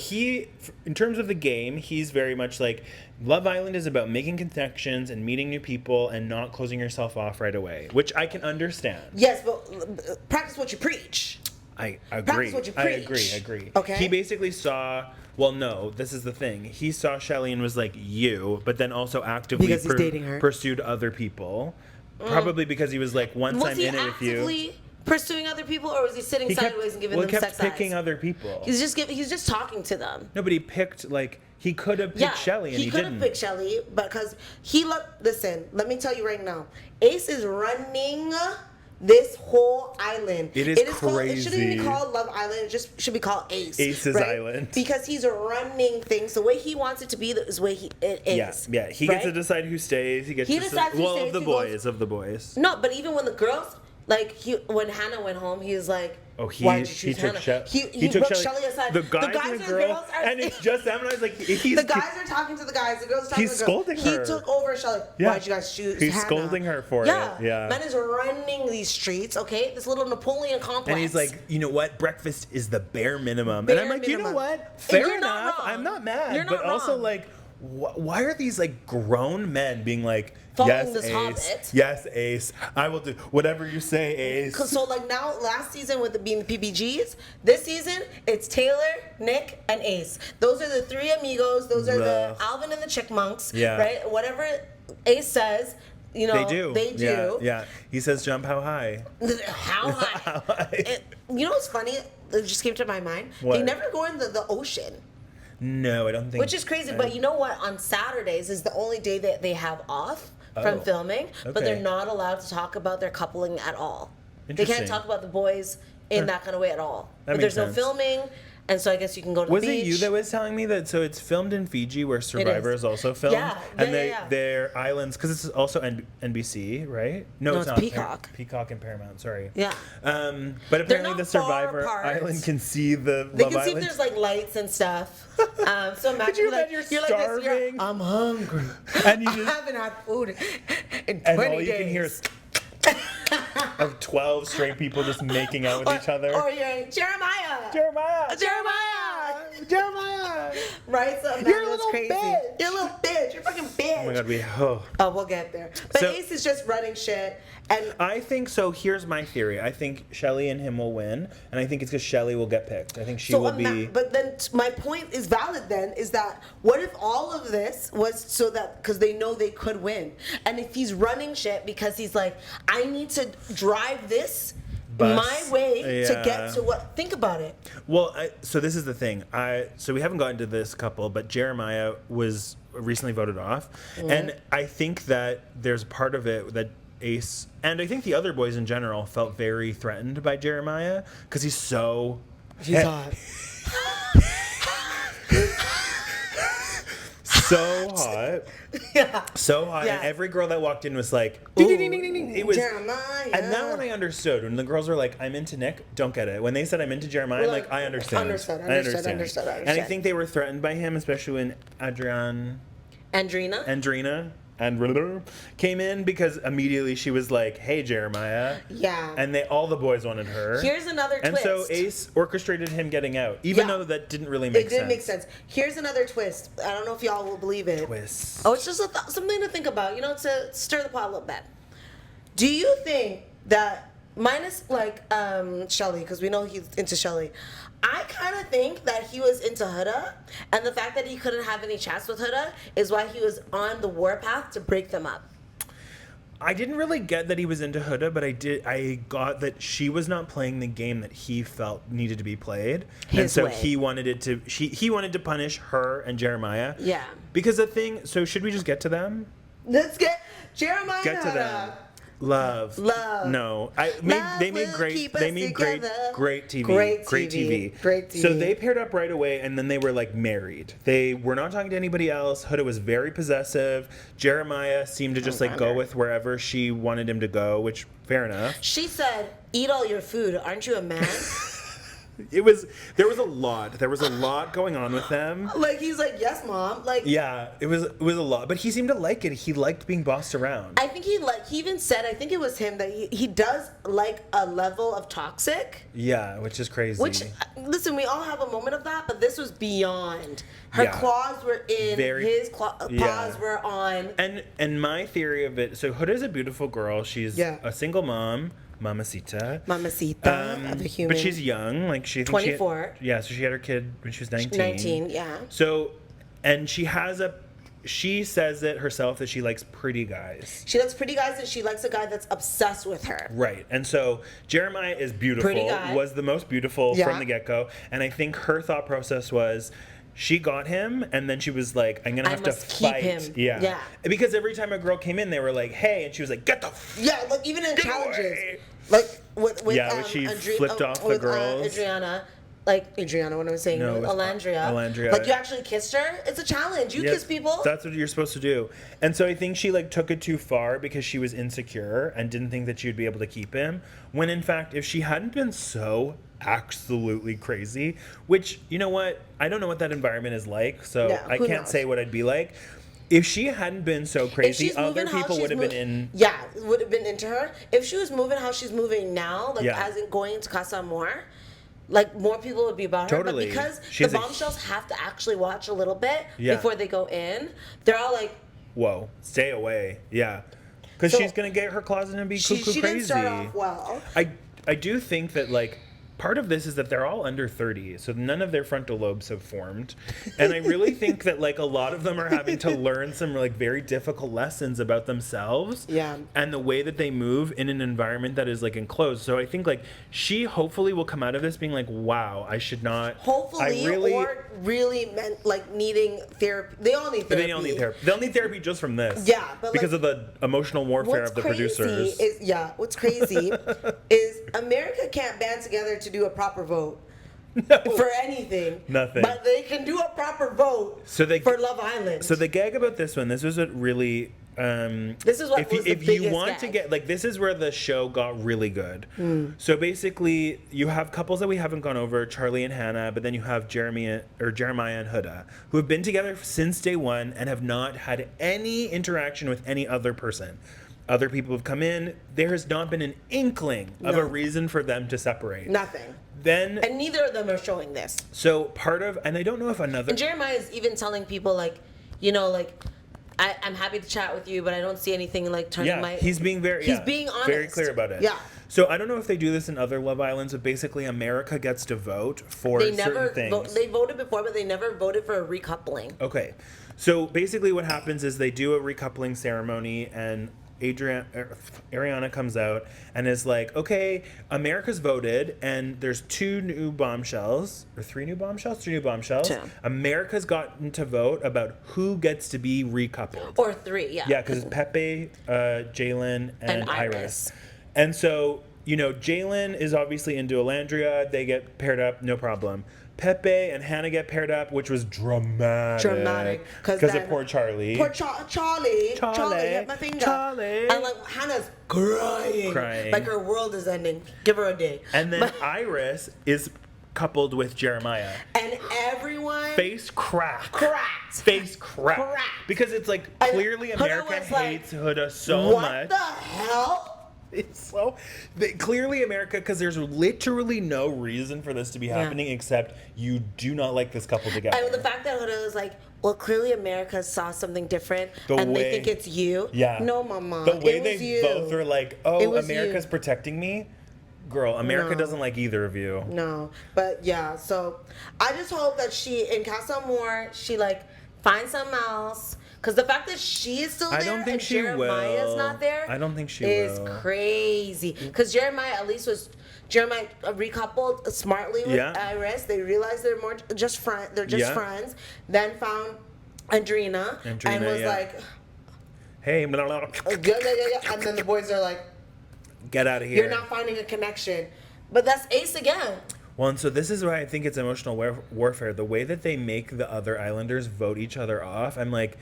in terms of the game, he's very much like Love Island is about making connections and meeting new people and not closing yourself off right away, which I can understand. Yes, but practice what you preach. I agree. what you I preach. agree. Okay. He basically saw. Well, no, this is the thing. He saw Shelly and was like, you, but then also actively Because he's dating her. pursued other people. Probably because he was like, once Was I'm he in it with you. actively pursuing other people, or was he sitting He kept, sideways and giving well, them he kept sex picking eyes? other people. He's just talking to them. No, but he picked, like, he could have picked Shelly and he could didn't. have picked Shelly because listen, let me tell you right now, Ace is running this whole island. It is it shouldn't even crazy. be called Love Island. It just should be called Ace. Ace's Island. Because he's running things the way he wants it to be. Is the way it is. Yeah. He gets to right? decide who stays. He gets to decides who well, stays, of the who boys, goes- of the boys. No, but even when the girls, like when Hannah went home, he was like, Oh, he why did you choose took Hannah? he took took Shelly aside. The guys, and the girls, and it's just them. And I was like, he's The guys are talking to the guys. The girls are talking He's to the girls. scolding He her. took over Shelly. Yeah. Why'd you guys choose He's Hannah? scolding her for it. Yeah. Man is running these streets, okay? This little Napoleon complex. And he's like, you know what? Breakfast is the bare minimum. Bare and I'm like, you know minimum. what? And Fair you're not enough. wrong. I'm not mad. You're not but also, wrong. like, why are these like grown men being like, Following yes, this Ace. hobbit. Yes, Ace. I will do whatever you say, Ace. So like now, last season with it being the PBGs, this season it's Taylor, Nick, and Ace. Those are the 3 amigos. Those are the Ugh. Alvin and the Chickmunks. Yeah. Right. Whatever Ace says, you know, They do. They do. Yeah. He says, jump how high. How high? How high? You know what's funny? It just came to my mind. What? They never go in the ocean. No, I don't think. Which is crazy, but you know what? On Saturdays is the only day that they have off from Oh, filming, but okay. they're not allowed to talk about their coupling at all. They can't Interesting. talk about the boys in that kind of way at all. That But there's makes no sense. filming, and so I guess you can go to Was the beach. it you that was telling me that? So it's filmed in Fiji, where Survivor is also filmed, Yeah, and yeah. their islands, because it's also NBC, right? No, it's not Peacock. Peacock and Paramount. Sorry. Yeah. But apparently not the far Survivor apart. island can see the They Love can see if Island. there's like lights and stuff. So imagine, Could you like, imagine you're like this, starving? I'm hungry. And you I just- haven't had food in 20 and all you days. can hear is of 12 straight people just making out with each other. Or you're Jeremiah. Jeremiah! Jeremiah! Jeremiah! Right? So You're a that's little crazy. bitch. You're a little bitch. You're a fucking bitch. Oh my god, Oh, we'll get there. But So- Ace is just running shit. And I think so. Here's my theory. I think Shelly and him will win, and I think it's because Shelly will get picked. I think she will be. But then my point is valid then, is that what if all of this was so that, because they know they could win. And if he's running shit because he's like, I need to drive this Bus. my way to Yeah. get to what, think about it. Well, so this is the thing. So we haven't gotten to this couple, but Jeremiah was recently voted off, and I think that there's part of it that Ace, and I think the other boys in general, felt very threatened by Jeremiah because he's so... He's hot. So hot. Yeah. So hot. Yeah. And every girl that walked in was like, ding, ding, ding, ding, ding, ding. It was, Jeremiah. and that one I understood. When the girls were like, I'm into Nick, don't get it. When they said I'm into Jeremiah, I'm like, I understand. Understood. And I think they were threatened by him, especially when Andrina came in, because immediately she was like, hey, Jeremiah. Yeah. And all the boys wanted her. Here's another twist. And so Ace orchestrated him getting out, even though that didn't really make sense. It didn't make sense. Here's another twist. I don't know if y'all will believe it. Twist. Oh, it's just something to think about, to stir the pot a little bit. Do you think that, minus like Shelly, because we know he's into Shelly, I kind of think that he was into Huda, and the fact that he couldn't have any chats with Huda is why he was on the warpath to break them up. I didn't really get that he was into Huda, but I got that she was not playing the game that he felt needed to be played. And so he wanted he wanted to punish her and Jeremiah. Yeah. Because so should we just get to them? Let's get Jeremiah. Get to them. Love. No, they made great TV. Great TV. So they paired up right away, and then they were like married. They were not talking to anybody else. Huda was very possessive. Jeremiah seemed to just go with wherever she wanted him to go, which fair enough. She said, "Eat all your food. Aren't you a man?" There was a lot going on with them. Like, he's like, yes, mom. Like, yeah, it was a lot, but he seemed to like it. He liked being bossed around. I think he even said, I think it was him, that he does like a level of toxic. Yeah, which is crazy. Which, listen, we all have a moment of that, but this was beyond. Her claws were in, his paws were on. And my theory of it, so Huda's a beautiful girl. She's a single mom. Mamacita of a human. But she's young, like 24. So she had her kid when she was 19. 19, yeah. So, and she says it herself that she likes pretty guys. She likes pretty guys, and she likes a guy that's obsessed with her. Right. And so Jeremiah is beautiful. Pretty guy. Was the most beautiful from the get-go. And I think her thought process was, she got him, and then she was like, I'm going to have to fight. Him. Yeah. Because every time a girl came in, they were like, hey, and she was like, get the like even in challenges. Away. Like with when she flipped off the girls. Adriana, what I'm saying? No, Alandria. Like, you actually kissed her? It's a challenge. You kiss people. That's what you're supposed to do. And so I think she took it too far because she was insecure and didn't think that she would be able to keep him. When in fact, if she hadn't been so absolutely crazy, which, you know what? I don't know what that environment is like, so I can't say what I'd be like. If she hadn't been so crazy, other people would have been in. Yeah, would have been into her. If she was moving how she's moving now, as in going to Casa Amor, more people would be about her. Totally. But because the bombshells have to actually watch a little bit before they go in, they're all like, whoa, stay away. Yeah. Because she's going to get her claws in and be cuckoo crazy. She didn't start off well. I do think that, part of this is that they're all under 30, so none of their frontal lobes have formed. And I really think that, a lot of them are having to learn some, very difficult lessons about themselves. Yeah. And the way that they move in an environment that is, enclosed. So I think, she hopefully will come out of this being like, wow, I should not... Hopefully, or really meant, needing therapy. They all need therapy. They all need therapy. They'll need therapy just from this. Yeah, but because of the emotional warfare of the producers. What's crazy is America can't band together to do a proper vote. No. For anything. Nothing. But they can do a proper vote for Love Island. So the gag about this one, this was what really... this is what if you want to get this is where the show got really good. So basically you have couples that we haven't gone over, Charlie and Hannah, but then you have Jeremiah and Huda, who have been together since day one and have not had any interaction with any other person. Other people have come in. There has not been an inkling of a reason for them to separate. Nothing. And neither of them are showing this. So and I don't know if another... And Jeremiah is even telling people, I'm happy to chat with you, but I don't see anything turning my... He's being being honest. Very clear about it. Yeah. So I don't know if they do this in other Love Islands, but basically America gets to vote for certain things. They voted before, but they never voted for a recoupling. Okay. So basically what happens is they do a recoupling ceremony, and Ariana comes out and is like, okay, America's voted, and there's three new bombshells. Two. America's gotten to vote about who gets to be recoupled. Or 3, yeah. Yeah, because it's Pepe, Jalen, and Iris. And so, Jalen is obviously into Alandria. They get paired up, no problem. Pepe and Hannah get paired up, which was dramatic. Because of poor Charlie. Poor Charlie hit my finger. Charlie. And like Hannah's crying. Like her world is ending. Give her a day. And then Iris is coupled with Jeremiah. And everyone... Face cracked. Face cracked. Because it's like, clearly America hates Huda so much. What the hell? It's so clearly America, because there's literally no reason for this to be happening except you do not like this couple together. And the fact that Huda was like, well, clearly America saw something different they think it's you. Yeah. No, mama. The way it was they you. both are like, oh, America's protecting me. Girl, America doesn't like either of you. No. But yeah, so I just hope that in Casa Amor, she like finds something else. Because the fact that she is still there and Jeremiah's not there, I don't think she is crazy. Because Jeremiah recoupled smartly with Iris. They realized they're more just friends. They're just friends. Then found Andrina and was like, hey, blah, blah, blah. And then the boys are like, get out of here. You're not finding a connection. But that's Ace again. Well, and so this is why I think it's emotional warfare. The way that they make the other Islanders vote each other off. I'm like,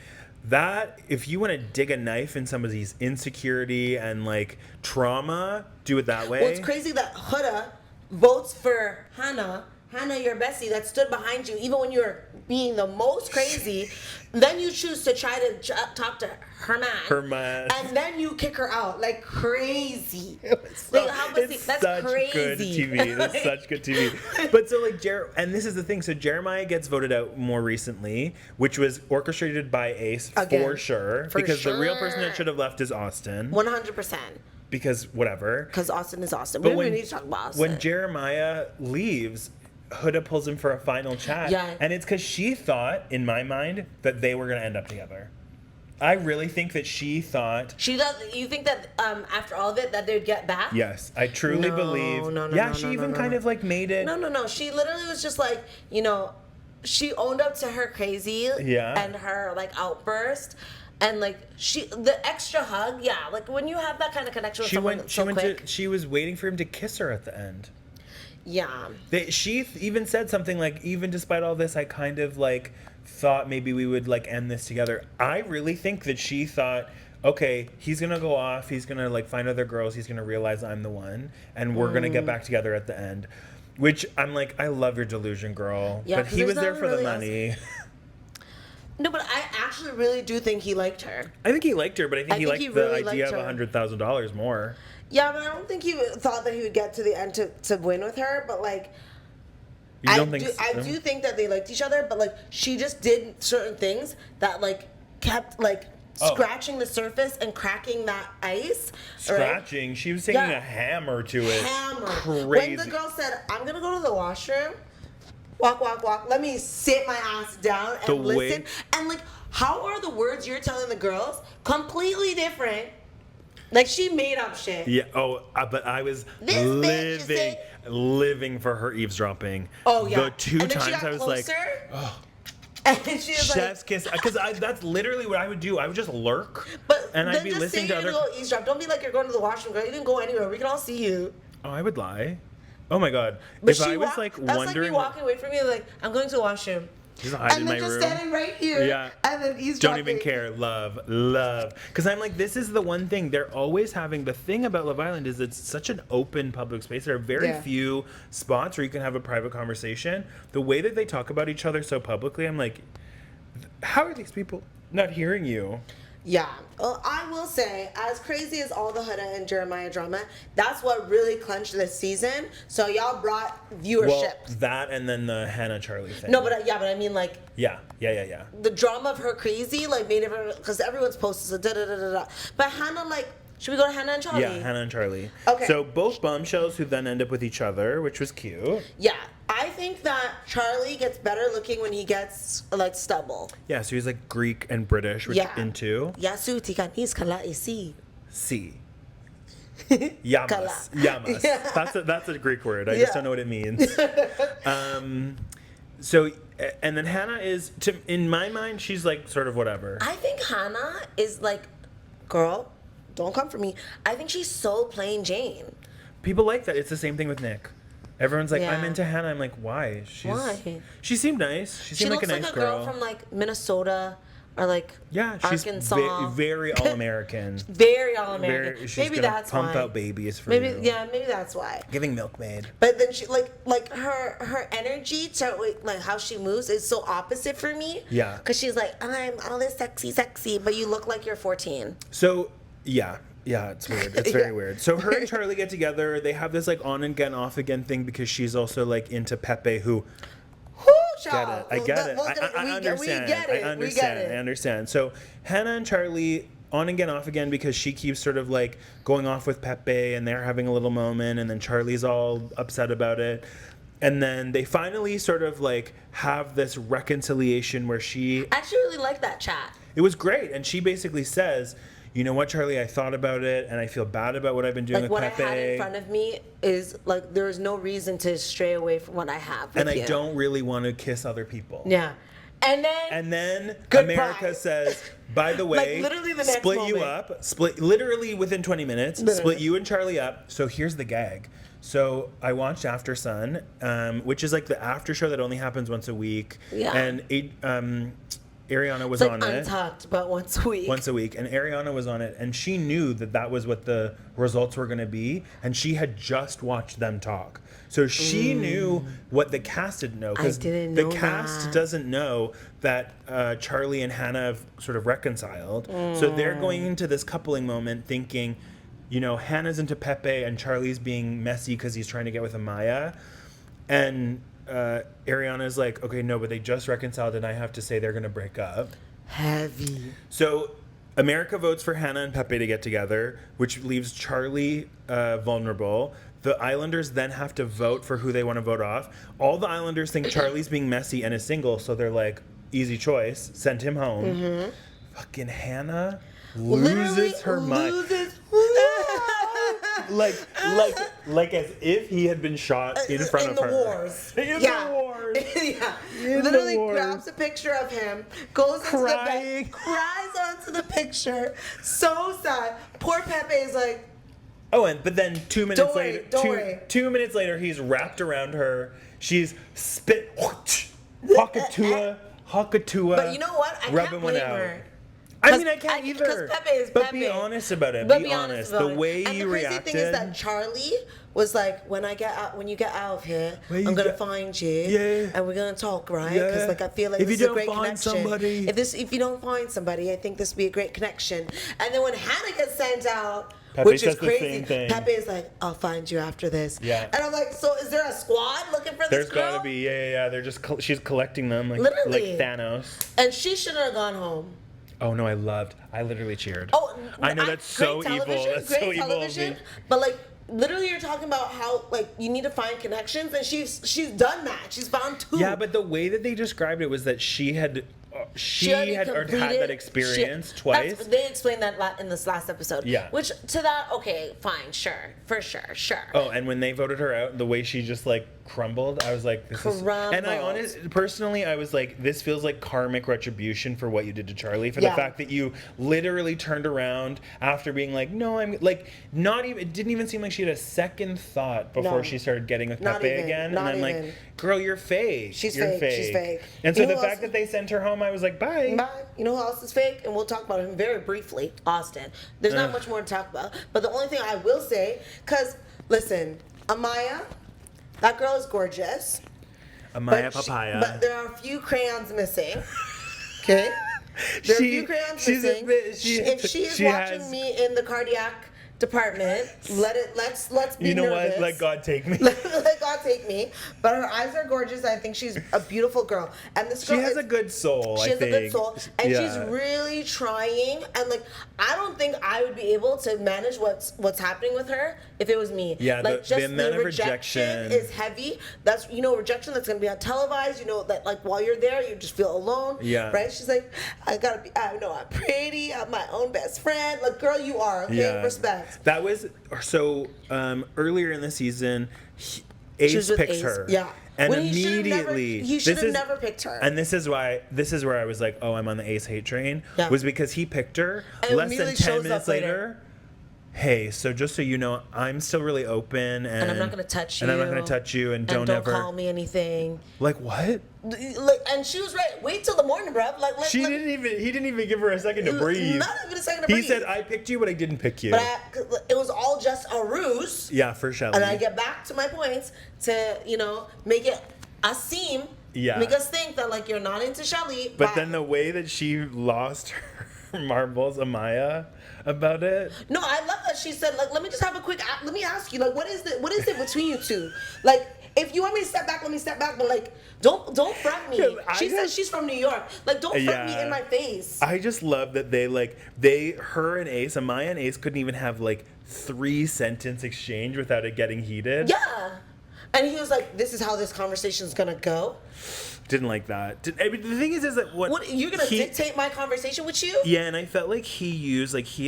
that, if you want to dig a knife in somebody's insecurity and like trauma, do it that way. Well, it's crazy that Huda votes for Hannah, your bestie that stood behind you, even when you're being the most crazy. Then you choose to try to talk to her man. And then you kick her out like crazy. That's crazy. Good TV. That's such good TV. But so like and this is the thing. So Jeremiah gets voted out more recently, which was orchestrated by Ace for sure. Because the real person that should have left is Austin. 100%. Because whatever. Because Austin is Austin. But we need to talk about Austin. When Jeremiah leaves, Huda pulls him for a final chat. Yeah. And it's because she thought, in my mind, that they were going to end up together. I really think that she thought... You think that after all of it, that they'd get back? Yes. I truly believe... She even kind of like made it... No. She literally was just like, she owned up to her crazy and her like outburst. And like the extra hug, like when you have that kind of connection with someone she was waiting for him to kiss her at the end. Yeah. She even said something like, even despite all this, I kind of like thought maybe we would like end this together. I really think that she thought, okay, he's gonna go off, he's gonna like find other girls, he's gonna realize I'm the one, and we're gonna get back together at the end. Which I'm like, I love your delusion, girl. Yeah, but he was there for the money. No, but I actually really do think he liked her. I think he liked her, but I think he liked really the idea of $100,000 more. Yeah, but I don't think he thought that he would get to the end to win with her. But like, I do think that they liked each other. But like, she just did certain things that like kept like scratching the surface and cracking that ice. Scratching? Right? She was taking a hammer to it. Crazy. When the girl said, "I'm gonna go to the washroom," walk. Let me sit my ass down and listen. And like, how are the words you're telling the girls completely different? Like, she made up shit. Yeah. Oh, but I was living for her eavesdropping. Oh yeah. The two times I was closer, like, oh. And she was chef's kiss, because that's literally what I would do. I would just lurk, and I'd be listening to other. Go eavesdrop. Don't be like you're going to the washroom, girl. You didn't go anywhere. We can all see you. Oh, I would lie. Oh my god. But if I was like wondering, that's like you walking away from me, like I'm going to the washroom. Just hide in my room. And then just standing right here. Yeah. And then he's don't even care. Love. Because I'm like, this is the one thing. They're always having, the thing about Love Island is it's such an open public space. There are very few spots where you can have a private conversation. The way that they talk about each other so publicly, I'm like, how are these people not hearing you? Yeah. Well, I will say, as crazy as all the Huda and Jeremiah drama, that's what really clinched this season. So y'all brought viewership. Well, that and then the Hannah Charlie thing. No, but I mean, like. Yeah. The drama of her crazy, like, made everyone, because everyone's posted, so da-da-da-da-da. But Hannah, like, should we go to Hannah and Charlie? Yeah, Hannah and Charlie. Okay. So both bombshells who then end up with each other, which was cute. Yeah. I think that Charlie gets better looking when he gets, like, stubble. Yeah, so he's, like, Greek and British, which I'm into. Yeah, so tikan is kala isi. C. Yamas. Kala. Yamas. Yeah. That's a Greek word. I just don't know what it means. So, and then Hannah is, in my mind, she's like sort of whatever. I think Hannah is like, girl, don't come for me. I think she's so plain Jane. People like that. It's the same thing with Nick. Everyone's like, Yeah. I'm into Hannah. I'm like, why? Why? She seemed nice. She She seemed looks like a nice girl from like Minnesota or like Yeah, she's Arkansas. very all-American. Very all-American. She's Maybe gonna that's pump why. out babies for Maybe you. maybe that's why. Giving milkmaid. But then she like her energy to like how she moves is so opposite for me. Yeah. Cause she's like, I'm all this sexy, but you look like you're 14. So, yeah, it's weird. It's very weird. So her and Charlie get together. They have this like on again, off again thing because she's also like into Pepe, who. Get it. I get it. I understand. We get it. I understand. I understand. So Hannah and Charlie on again, off again because she keeps sort of like going off with Pepe and they're having a little moment and then Charlie's all upset about it. And then they finally sort of like have this reconciliation where she. I actually really like that chat. It was great. And she basically says, you know what, Charlie, I thought about it and I feel bad about what I've been doing Like with what Pepe. I had in front of me is like there is no reason to stray away from what I have. And with I you. don't really want to kiss other people. Yeah. And then Goodbye. America says, by the way, literally the next split you moment. up, literally within 20 minutes, split you and Charlie up. So here's the gag. So I watched After Sun, which is like the after show that only happens once a week. Yeah. And Ariana was It's like on it. Untucked, but once a week. Once a week. And Ariana was on it. And she knew that that was what the results were going to be. And she had just watched them talk. So she knew what the cast didn't know. Because didn't the know cast that. doesn't know that Charlie and Hannah have sort of reconciled. So they're going into this coupling moment thinking, you know, Hannah's into Pepe and Charlie's being messy because he's trying to get with Amaya. And Ariana's like, okay, no, but they just reconciled and I have to say they're going to break up. Heavy. So America votes for Hannah and Pepe to get together, which leaves Charlie vulnerable. The Islanders then have to vote for who they want to vote off. All the Islanders think Charlie's being messy and is single, so they're like, easy choice, send him home. Fucking Hannah loses her mind. Like as if he had been shot in front of her. Wars. In the wars. Yeah. In the Literally wars. grabs a picture of him, goes into the Crying. bed, cries onto the picture. So sad. Poor Pepe is like, Oh, but then 2 minutes Don't worry, later, don't worry. 2 minutes later, he's wrapped around her. She's spit, hakatua. but you know what? I rubbing can't one blame out. her. I mean, I can't either. Because Pepe is but Pepe. be honest about it. But Be honest. about The it. way and you the crazy reacted. thing is that Charlie was like, when you get out of here, When you I'm gonna get- find you, Yeah. and we're gonna talk, right? Yeah. Because like I feel like If this you is a don't great find connection. somebody- If you don't find somebody, I think this would be a great connection. And then when Hannah gets sent out. Pepe Which says is the crazy. same thing. Pepe is like, I'll find you after this. Yeah. And I'm like, so is there a squad looking for There's this girl? gotta be, yeah. They're just, she's collecting them like Literally. Thanos. And she shouldn't have gone home. Oh no, I literally cheered. Oh, I know that's so great evil. television, That's great so evil. of television, me. but like literally, you're talking about how like you need to find connections, and she's done that. She's found two. Yeah, but the way that they described it was that she had already had completed- that experience twice. They explained that in this last episode. Yeah. Which to that, okay, fine, sure, for sure. Oh, and when they voted her out, the way she just like crumbled, I was like, this is. And personally, I was like, this feels like karmic retribution for what you did to Charlie, for the Yeah. fact that you literally turned around after being like, no, I'm like, not even. It didn't even seem like she had a second thought before No. she started getting with Not Pepe even, again, not and I'm even. like, girl, you're fake. She's You're fake, she's fake. And so You know the who fact else- that they sent her home, I was like, bye. Bye. You know who else is fake? And we'll talk about him very briefly. Austin. There's not much more to talk about. But the only thing I will say, because listen, Amaya, that girl is gorgeous. Amaya but Papaya. but there are a few crayons missing. Okay? There are a few crayons she's a missing. bit- If she is she watching has- me in the cardiac department. Let's be You know nervous. what? Let God take me. Let God take me. But her eyes are gorgeous. I think she's a beautiful girl. And this girl She has a good soul, She I has think. a good soul. And Yeah. she's really trying. And like, I don't think I would be able to manage what's happening with her if it was me. Yeah, like the amount of rejection is heavy. That's rejection that's gonna be on televised. You know that like while you're there, you just feel alone. Yeah. Right? She's like, I know I'm pretty. I'm my own best friend. Like, girl, you are. Okay, Yeah. respect. That was so earlier in the season, She was Ace with picks Ace. her. Yeah. And When he should've immediately he should have never picked her. And this is where I was like, oh, I'm on the Ace hate train. Yeah. Was because he picked her. And Less than immediately 10 shows minutes up later. later. Hey, so just so you know, I'm still really open, and I'm not gonna touch you. And I'm not gonna touch you, and don't ever call me anything. Like what? Like, and she was right. Wait till the morning, bruv. He didn't even give her a second to breathe. Not even a second to He breathe. said, I picked you, but I didn't pick you. But it was all just a ruse. Yeah, for Shelly. And I get back to my points to make it us seem. Yeah. Make us think that like you're not into Shelly. But then the way that she lost her marbles, Amaya, about it. No, I love that she said like, let me just have a quick. Let me ask you like, what is it between you two? Like, if you want me to step back, let me step back. But like, don't front me. She says she's from New York. Like, don't front me in my face. I just love that her and Ace, Amaya and Ace couldn't even have like 3-sentence exchange without it getting heated. Yeah. And he was like, this is how this conversation's gonna go. Didn't like that. I mean, the thing is that what you're gonna dictate my conversation with you? Yeah, and I felt like he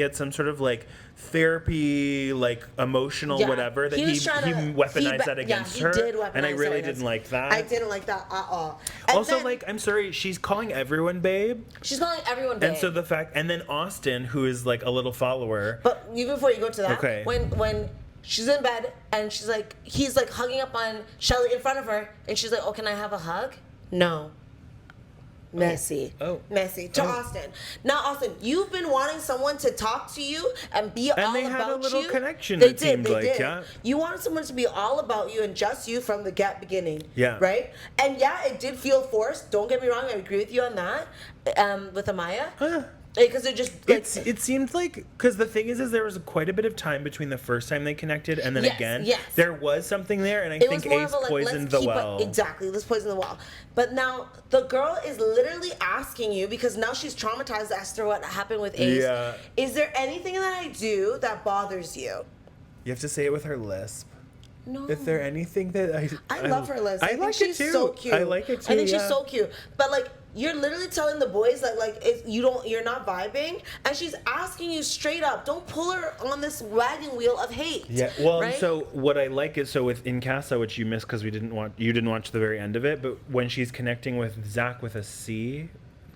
had some sort of like therapy, like emotional whatever that he weaponized that against her. He did weaponize and I really that didn't like that. I didn't like that at all. And also, then, like, I'm sorry, she's calling everyone babe. She's calling everyone babe. And so and then Austin, who is like a little follower. But even before you go to that, okay. when she's in bed and he's like hugging up on Shelly in front of her, and she's like, oh, can I have a hug? No. Messy. Messy. To Austin. Now, Austin, you've been wanting someone to talk to you and be all about you. And they had a little connection, They it seemed like, yeah. You wanted someone to be all about you and just you from the beginning. Yeah. Right? And yeah, it did feel forced. Don't get me wrong. I agree with you on that. With Amaya. Because it just it seemed like, because the thing is there was quite a bit of time between the first time they connected and then again there was something there, and I think Ace poisoned the well. Exactly, let's poison the well. But now the girl is literally asking you, because now she's traumatized after what happened with Ace. Yeah. Is there anything that I do that bothers you? You have to say it with her lisp. No. Is there anything that I love her lisp. I think like she's it too. So cute. I like it too. I think she's so cute. But like, you're literally telling the boys that like you're not vibing, and she's asking you straight up. Don't pull her on this wagon wheel of hate. Yeah. Well, right? so what I like is with In Casa, which you missed because you didn't watch the very end of it, but when she's connecting with Zach with a C,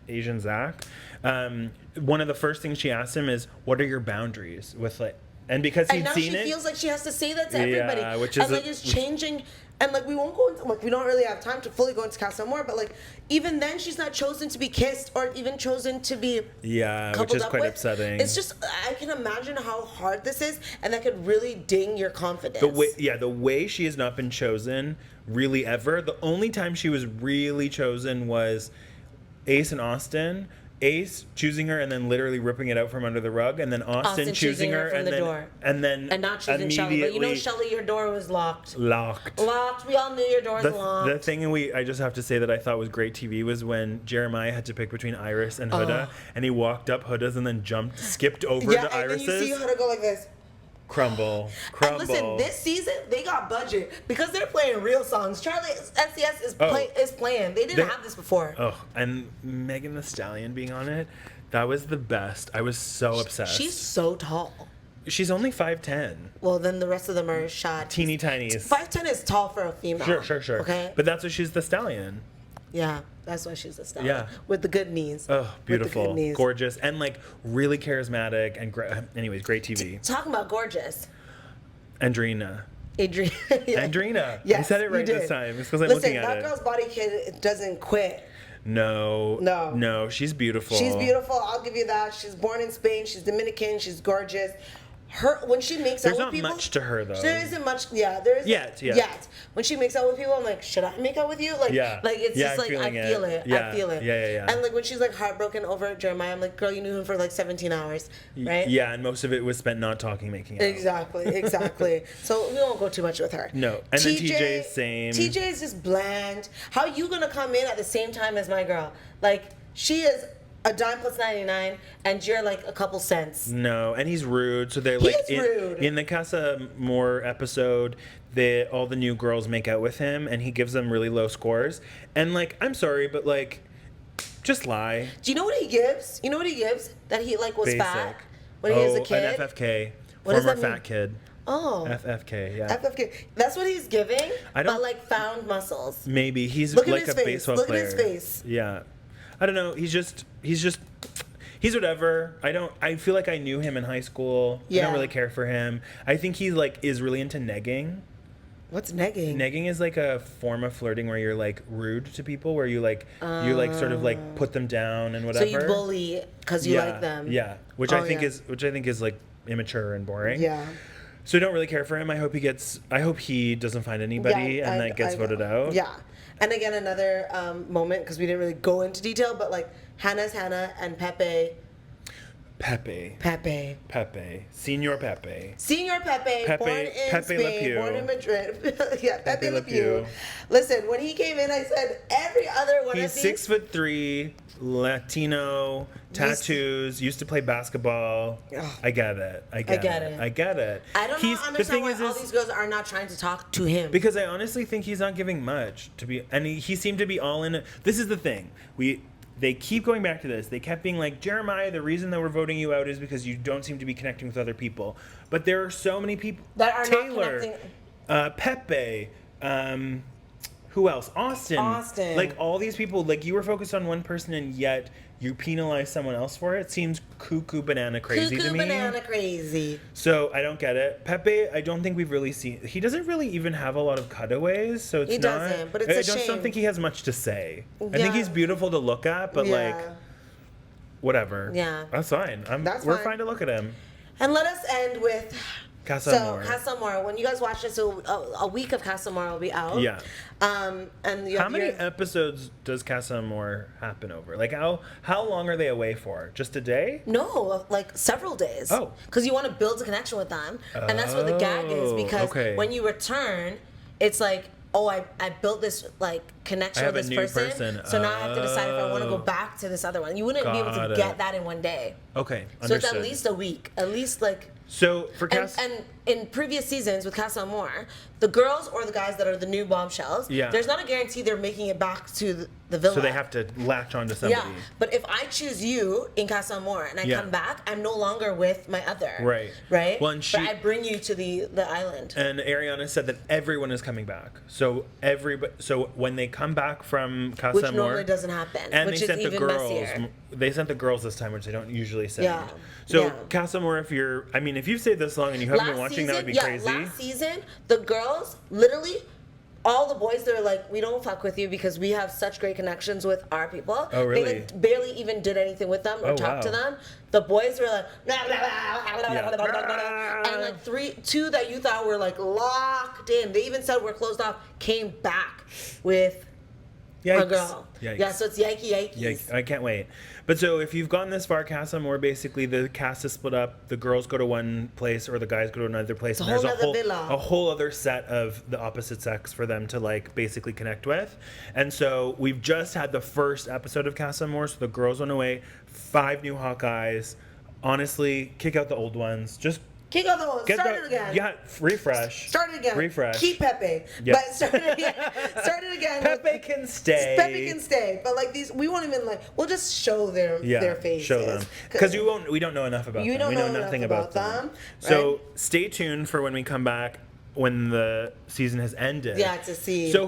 Asian Zach, one of the first things she asks him is, "What are your boundaries?" With like. And because he'd seen it, now she feels like she has to say that to everybody, which is it's changing. And like, we won't go into we don't really have time to fully go into Casa more. But like, even then, she's not chosen to be kissed or even chosen to be which is quite upsetting. It's just, I can imagine how hard this is, and that could really ding your confidence. The way she has not been chosen really ever. The only time she was really chosen was Ace and Austin. Ace choosing her and then literally ripping it out from under the rug, and then Austin choosing her from and the then door. and not choosing Shelly. But you know, Shelly, your door was locked. Locked. We all knew your door was locked. The thing I just have to say that I thought was great TV was when Jeremiah had to pick between Iris and Huda, and he walked up Huda's and then skipped over to Iris's. Yeah, and then you see Huda go like this. Crumble. And listen, this season they got budget because they're playing real songs. Charlie SCS is playing. They didn't have this before. Oh, and Megan Thee Stallion being on it, that was the best. I was so obsessed. She's so tall. She's only 5'10". Well, then the rest of them are shot. Teeny tiny. 5'10" is tall for a female. Sure. Okay. But that's why she's the stallion. Yeah, that's why she's a stallion. Yeah. With the good knees. Oh, beautiful. With the good knees. Gorgeous. And like really charismatic and anyways, great TV. Talking about gorgeous. Andrina. Yes. Andrina. Yes, I said it right this time. It's because I'm looking at it. Listen, that girl's body kid doesn't quit. No, she's beautiful. She's beautiful. I'll give you that. She's born in Spain. She's Dominican. She's gorgeous. her when she makes There's out not with people, much to her, though. There isn't much. Yeah, there isn't Yet. When she makes out with people, I'm like, should I make out with you? Like, Yeah. like it's Yeah, just I'm like I feeling feel it. it. Yeah. I feel it. Yeah. And like when she's like heartbroken over Jeremiah, I'm like, girl, you knew him for like 17 hours, right? Yeah, and most of it was spent not talking, making out. Exactly. So we won't go too much with her. No, and then TJ's same. TJ is just bland. How you gonna come in at the same time as my girl? Like she is a dime plus 99, and you're like a couple cents. No, and he's rude. So they're He like is rude. in the Casa Moore episode, all the new girls make out with him, and he gives them really low scores. And like, I'm sorry, but like, just lie. Do you know what he gives? You know what he gives? That he like was Basic. fat when he was a kid. An FFK. What does former that mean? fat kid. Oh. FFK. Yeah. FFK. That's what he's giving. I don't- But like found muscles. Maybe he's Look at like his a face. baseball Look at player. his face. Yeah. I don't know. He's whatever. I feel like I knew him in high school. I Yeah. don't really care for him. I think he like is really into negging. What's negging? Negging is like a form of flirting where you're like rude to people, where you like sort of like put them down and So whatever. you bully because you like them. Yeah, which Oh, I think yeah. is like immature and boring. Yeah. So I don't really care for him. I hope he doesn't find anybody and that gets voted out. Yeah. And again, another moment, because we didn't really go into detail, but like Hannah's Hannah and Pepe. Senior Pepe. Senior Pepe, Pepe- born in Pepe Le Spain, Pew. born in Madrid. Yeah, Pepe Le Pew. Pew. Listen, when he came in, I said every other one He's of these. 6'3", Latino, tattoos, used to play basketball. Ugh. I get it. I get it. The I don't understand thing why is, all these girls are not trying to talk to him. because I honestly think he's not giving much and he seemed to be all in it. This is the thing. They keep going back to this. They kept being like, Jeremiah, the reason that we're voting you out is because you don't seem to be connecting with other people. But there are so many people That are not Taylor, connecting. Pepe, who else? Austin. Like all these people, like you were focused on one person and yet you penalize someone else for it. Seems cuckoo banana crazy to me. Banana crazy. So I don't get it. Pepe, I don't think we've really seen. He doesn't really even have a lot of cutaways, so it's He not. doesn't, but it's I a just don't shame. think he has much to say. I Yeah. think he's beautiful to look at, but like, Yeah. whatever. Yeah. That's fine. That's we're fine. fine to look at him. And let us end with Casa so Amor. Casa Amor. When you guys watch this, so a week of Casa Amor will be out. Yeah. And you How have many your- episodes does Casa Amor happen over? Like how long are they away for? Just a day? No, like several days. Oh. Because you want to build a connection with them. And that's what the gag is. Because okay. when you return, it's like, oh, I built this like connection I have with a this new person. person. So now I have to decide if I want to go Oh. back to this other one. You wouldn't be able Got to it. get that in one day. Okay, So it's understood. at least a week. At least like. So for And, Casa, and in previous seasons with Casa Amor, the girls or the guys that are the new bombshells, Yeah. there's not a guarantee they're making it back to the villa. so they have to latch onto somebody. Yeah, but if I choose you in Casa Amor and I Yeah. come back, I'm no longer with my other. Right. Right? Well, and but I bring you to the island. And Ariana said that everyone is coming back. So when they come back from Casa Which Amor, normally doesn't happen, and which they is sent the even girls. messier. They sent the girls this time, which they don't usually send. Yeah. So Yeah. Casa Amor, if you've stayed this long and you haven't been watching, that would be crazy. Last season, the girls, literally, all the boys, they're like, we don't fuck with you because we have such great connections with our people. Oh, really? They like, barely even did anything with them or Oh, talked to wow. them. The boys were like, blah, blah, blah, Yeah. blah, blah, blah, and like two that you thought were like locked in. They even said we're closed off. Came back with a Yikes. girl. Yikes. Yeah, so it's yikes. Yeah, I can't wait. But so if you've gone this far, Casa Amor, basically the cast is split up. The girls go to one place or the guys go to another place. It's And a there's whole nother villa. a whole other set of the opposite sex for them to like basically connect with. And so we've just had the first episode of Casa Amor. So the girls went away. 5 new hot guys. Honestly, kick out the old ones. Just Kick out the hole. Start it again. Yeah, refresh. Start it again. Refresh. Keep Pepe. Yeah. But start it again. Start it again. Pepe can stay. Pepe can stay, but like these, we won't even like. We'll just show their faces. Show them because we don't know enough about You them. don't We know know nothing enough about about them. them, So right? stay tuned for when we come back when the season has ended. Yeah, to see. So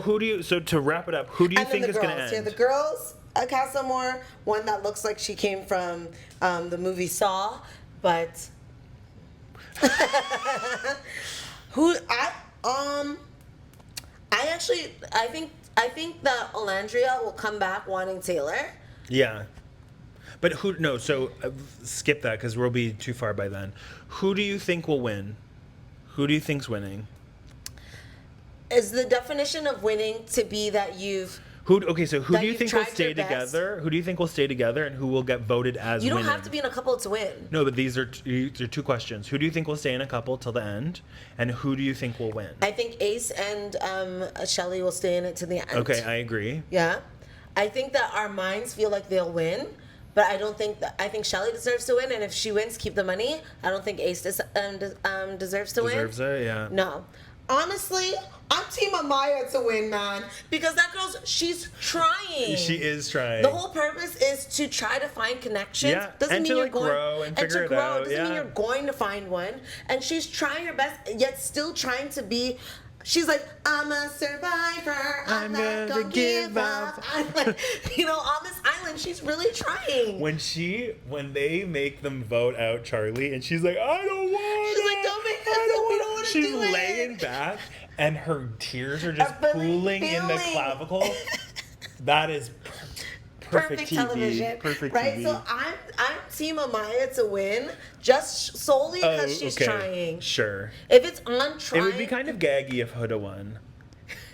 to wrap it up, who do you And then think the is girls. going to end? Yeah, the girls. Casa Amor, one that looks like she came from the movie Saw, but I think that Olandria will come back wanting Taylor. Yeah. But who? No. So skip that because we'll be too far by then. Who do you think will win? Who do you think's winning? Is the definition of winning to be that you've... Who? Okay, so who That do you you've think will tried stay your best? together? Who do you think will stay together, and who will get voted as You don't winning? have to be in a couple to win. No, but these are two questions. Who do you think will stay in a couple till the end, and who do you think will win? I think Ace and Shelly will stay in it to the end. Okay, I agree. Yeah. I think that our minds feel like they'll win, but I don't think that... I think Shelly deserves to win, and if she wins, keep the money. I don't think Ace deserves to win. Deserves it, yeah. No. Honestly, I'm Team Amaya to win, man. Because that girl's... She's trying. She is trying. The whole purpose is to try to find connections. Yeah, Doesn't and mean to, you're like, going grow and figure it out, Doesn't mean yeah. you're going to find one. And she's trying her best, yet still trying to be... She's like, I'm a survivor. I'm not gonna give up. I'm like, on this island, she's really trying. When they make them vote out Charlie, and she's like, I don't want She's like, don't make us. We don't want to She's do it. laying back, and her tears are just Are pooling in the filling. clavicle. That is perfect TV. television, Perfect right? TV. So I'm Team Amaya to win, just solely because she's trying. Sure. If it's on trying, It would be kind of gaggy if Huda won.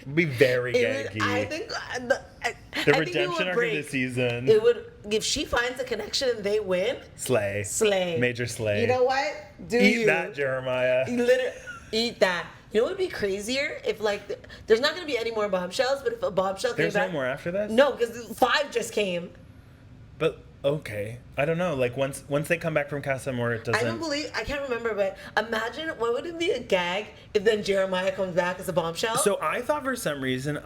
It'd be very gaggy. I think the I think it redemption would arc of break. the season. It would, if she finds a connection and they win, Slay. slay. Major slay. You know what? Eat that, Jeremiah. Literally, eat that. You know what would be crazier if there's not going to be any more bombshells, but if a bombshell came There's back, no more after this? No, because 5 just came. But okay, I don't know. Like once they come back from Casa Amor, it doesn't. I can't remember, but imagine what would it be a gag if then Jeremiah comes back as a bombshell? So I thought for some reason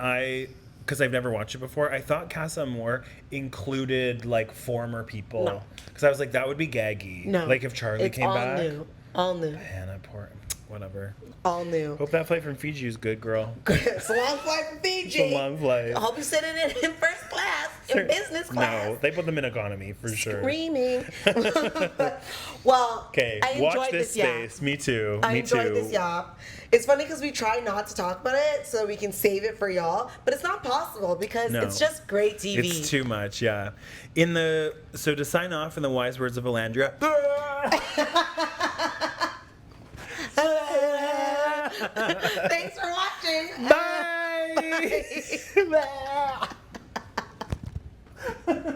because I've never watched it before, I thought Casa Amor included like former people. No. Because I was like, that would be gaggy. No. Like if Charlie it's came all back. New. All new. Hannah, poor, whatever. All new. Hope that flight from Fiji is good, girl. It's a long flight from Fiji. It's a long flight. I hope you sitting in first class, in business class. No, they put them in economy for sure. Screaming. Well, Okay, I watch enjoyed this yap. space. Me too. I Me enjoyed too. this yap. It's funny because we try not to talk about it so we can save it for y'all, but it's not possible because No. it's just great TV. It's too much, yeah. So to sign off in the wise words of Alandria. Thanks for watching. Bye. Bye.